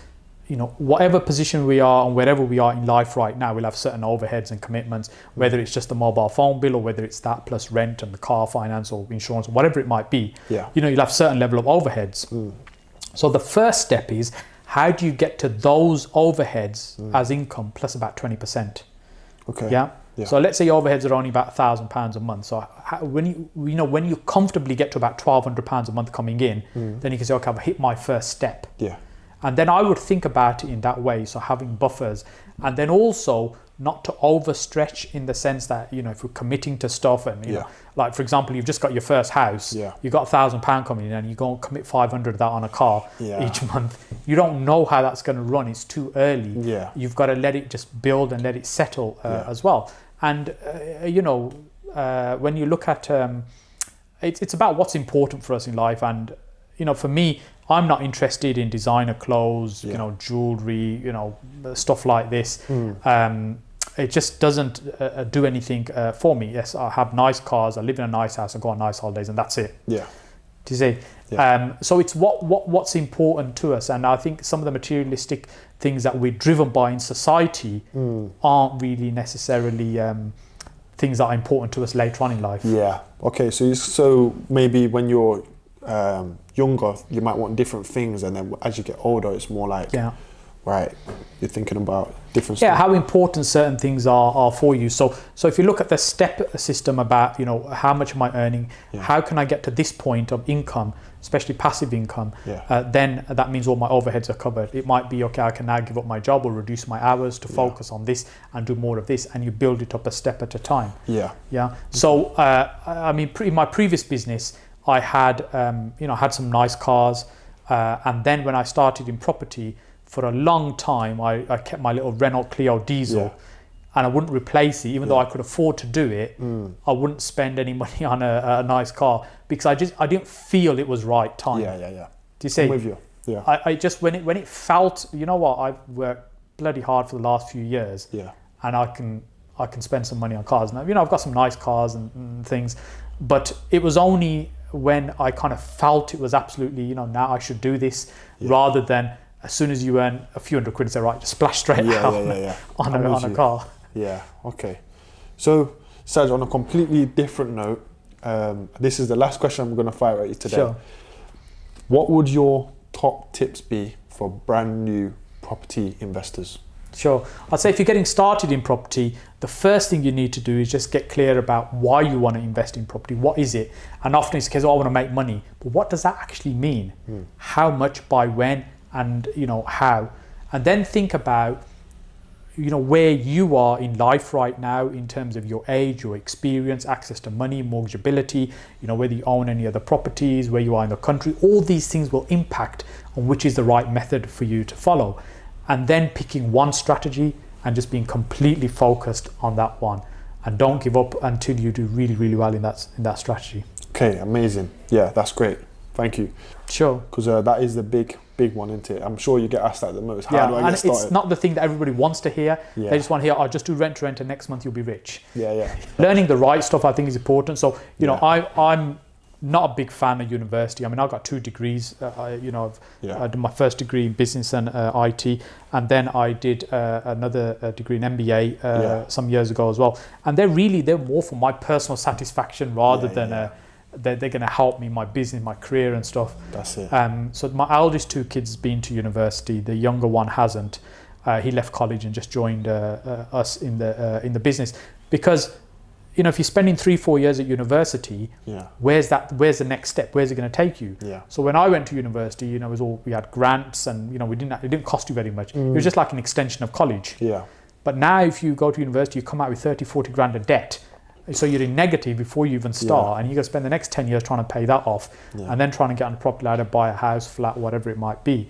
[SPEAKER 2] whatever position we are and wherever we are in life right now, we'll have certain overheads and commitments, whether it's just the mobile phone bill or whether it's that plus rent and the car finance or insurance or whatever it might be.
[SPEAKER 1] Yeah.
[SPEAKER 2] You'll have certain level of overheads. So the first step is, how do you get to those overheads as income plus about 20%?
[SPEAKER 1] Okay.
[SPEAKER 2] Yeah. So let's say your overheads are only about £1,000 a month. So when you comfortably get to about £1,200 a month coming in, then you can say, okay, I've hit my first step.
[SPEAKER 1] Yeah.
[SPEAKER 2] And then I would think about it in that way. So having buffers, and then also not to overstretch in the sense that, if we're committing to stuff and, like for example, you've just got your first house, you've got £1,000 coming in and you go and commit 500 of that on a car each month. You don't know how that's going to run. It's too early.
[SPEAKER 1] Yeah.
[SPEAKER 2] You've got to let it just build and let it settle as well. And, when you look at, it's about what's important for us in life. And, for me, I'm not interested in designer clothes, jewelry, stuff like this. it just doesn't do anything for me. Yes, I have nice cars, I live in a nice house, I go on nice holidays, and that's it.
[SPEAKER 1] Yeah.
[SPEAKER 2] Do you see?
[SPEAKER 1] Yeah.
[SPEAKER 2] So it's what's important to us, and I think some of the materialistic things that we're driven by in society aren't really necessarily things that are important to us later on in life.
[SPEAKER 1] Yeah. Okay. So maybe when you're younger, you might want different things, and then as you get older, it's more like, right, you're thinking about different stuff.
[SPEAKER 2] How important certain things are for you. So if you look at the step system about, you know, how much am I earning, how can I get to this point of income, especially passive income, then that means all my overheads are covered. It might be, okay, I can now give up my job or reduce my hours to focus on this and do more of this, and you build it up a step at a time. So I mean, in my previous business, I had had some nice cars, and then when I started in property, for a long time I kept my little Renault Clio diesel, and I wouldn't replace it, even though I could afford to do it. I wouldn't spend any money on a nice car because I didn't feel it was right time.
[SPEAKER 1] Do
[SPEAKER 2] you see?
[SPEAKER 1] I'm with you.
[SPEAKER 2] I just when it felt, you know what, I've worked bloody hard for the last few years, and I can spend some money on cars now. You know, I've got some nice cars and things, but it was only when I kind of felt it was absolutely, you know, now I should do this, rather than as soon as you earn a few hundred quid, say, right, just splash straight out on a car.
[SPEAKER 1] Yeah, okay. So, Saj, on a completely different note, this is the last question I'm going to fire at you today.
[SPEAKER 2] Sure.
[SPEAKER 1] What would your top tips be for brand new property investors?
[SPEAKER 2] Sure. I'd say if you're getting started in property, the first thing you need to do is just get clear about why you want to invest in property. What is it? And often it's because, I want to make money. But what does that actually mean? How much, by when, and, you know, how? And then think about, you know, where you are in life right now in terms of your age, your experience, access to money, mortgageability, you know, whether you own any other properties, where you are in the country. All these things will impact on which is the right method for you to follow. And then picking one strategy and just being completely focused on that one, and don't give up until you do really, really well in that strategy.
[SPEAKER 1] Okay, amazing. Yeah, that's great. Thank you.
[SPEAKER 2] Sure.
[SPEAKER 1] Because that is the big one, isn't it? I'm sure you get asked that the most. How do I get started?
[SPEAKER 2] It's not the thing that everybody wants to hear. They just want to hear, I'll just do rent to rent and next month you'll be rich. Learning the right stuff, I think, is important. So, you know, I'm not a big fan of university. I mean, I've got 2 degrees. I did my first degree in business and IT, and then I did another degree in MBA some years ago as well. And they're more for my personal satisfaction rather than they're going to help me in my business, my career and stuff.
[SPEAKER 1] That's it.
[SPEAKER 2] So my eldest 2 kids been to university. The younger one hasn't. He left college and just joined us in the business, because, you know, if you're spending 3-4 years at university, where's the next step? Where's it going to take you? So when I went to university, you know, we had grants, and, you know, it didn't cost you very much. It was just like an extension of college. But now if you go to university, you come out with 30-40 grand of debt. So you're in negative before you even start, and you're going to spend the next 10 years trying to pay that off, and then trying to get on the property ladder, buy a house, flat, whatever it might be.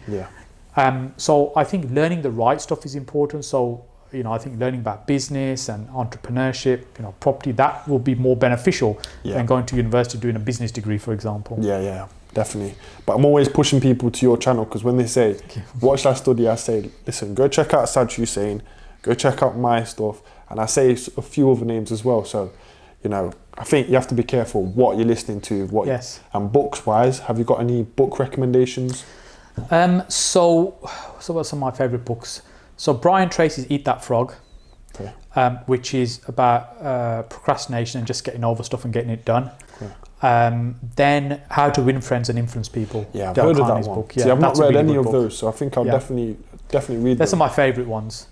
[SPEAKER 2] So I think learning the right stuff is important. So, you know, I think learning about business and entrepreneurship, you know, property, that will be more beneficial than going to university doing a business degree, for example.
[SPEAKER 1] Definitely. But I'm always pushing people to your channel, because when they say, what should I study? I say, listen, go check out Saj Hussain, go check out my stuff. And I say a few other names as well. So, you know, I think you have to be careful what you're listening to. And books wise, have you got any book recommendations?
[SPEAKER 2] So what's some of my favourite books? So Brian Tracy's Eat That Frog, which is about procrastination and just getting over stuff and getting it done. Then How to Win Friends and Influence People.
[SPEAKER 1] I've heard of that one. Book. See, I've not read any of those, so I think I'll definitely read them.
[SPEAKER 2] They're some of my favourite ones.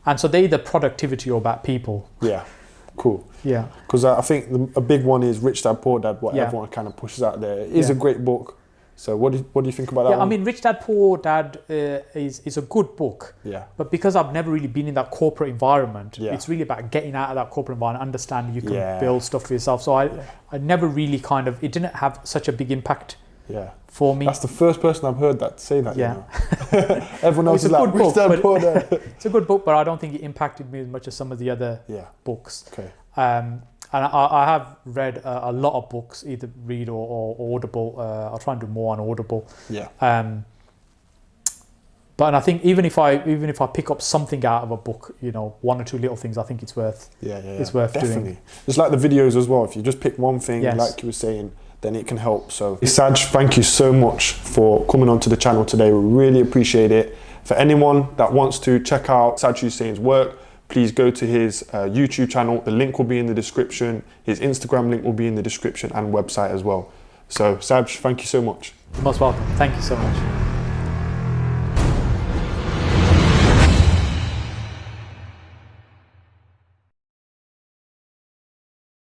[SPEAKER 2] And so they're either productivity or about people.
[SPEAKER 1] Cool. Because I think a big one is Rich Dad Poor Dad, what everyone kind of pushes out there. It is a great book. So what do you think about that one?
[SPEAKER 2] I mean, Rich Dad Poor Dad is a good book. But because I've never really been in that corporate environment, it's really about getting out of that corporate environment, understanding you can build stuff for yourself. So I never really it didn't have such a big impact for me.
[SPEAKER 1] That's the first person I've heard that say that. You know? Everyone else is like, Rich Dad Poor Dad.
[SPEAKER 2] It's a good book, but I don't think it impacted me as much as some of the other books. And I have read a lot of books, either read or Audible. I'll try and do more on Audible. But I think even if I pick up something out of a book, you know, one or two little things, I think it's worth it's worth doing.
[SPEAKER 1] It's like the videos as well. If you just pick one thing, like you were saying, then it can help. So Saj, thank you so much for coming onto the channel today. We really appreciate it. For anyone that wants to check out Saj Hussain's work, please go to his YouTube channel. The link will be in the description. His Instagram link will be in the description and website as well. So Saj, thank you so much.
[SPEAKER 2] Most welcome. Thank you so much.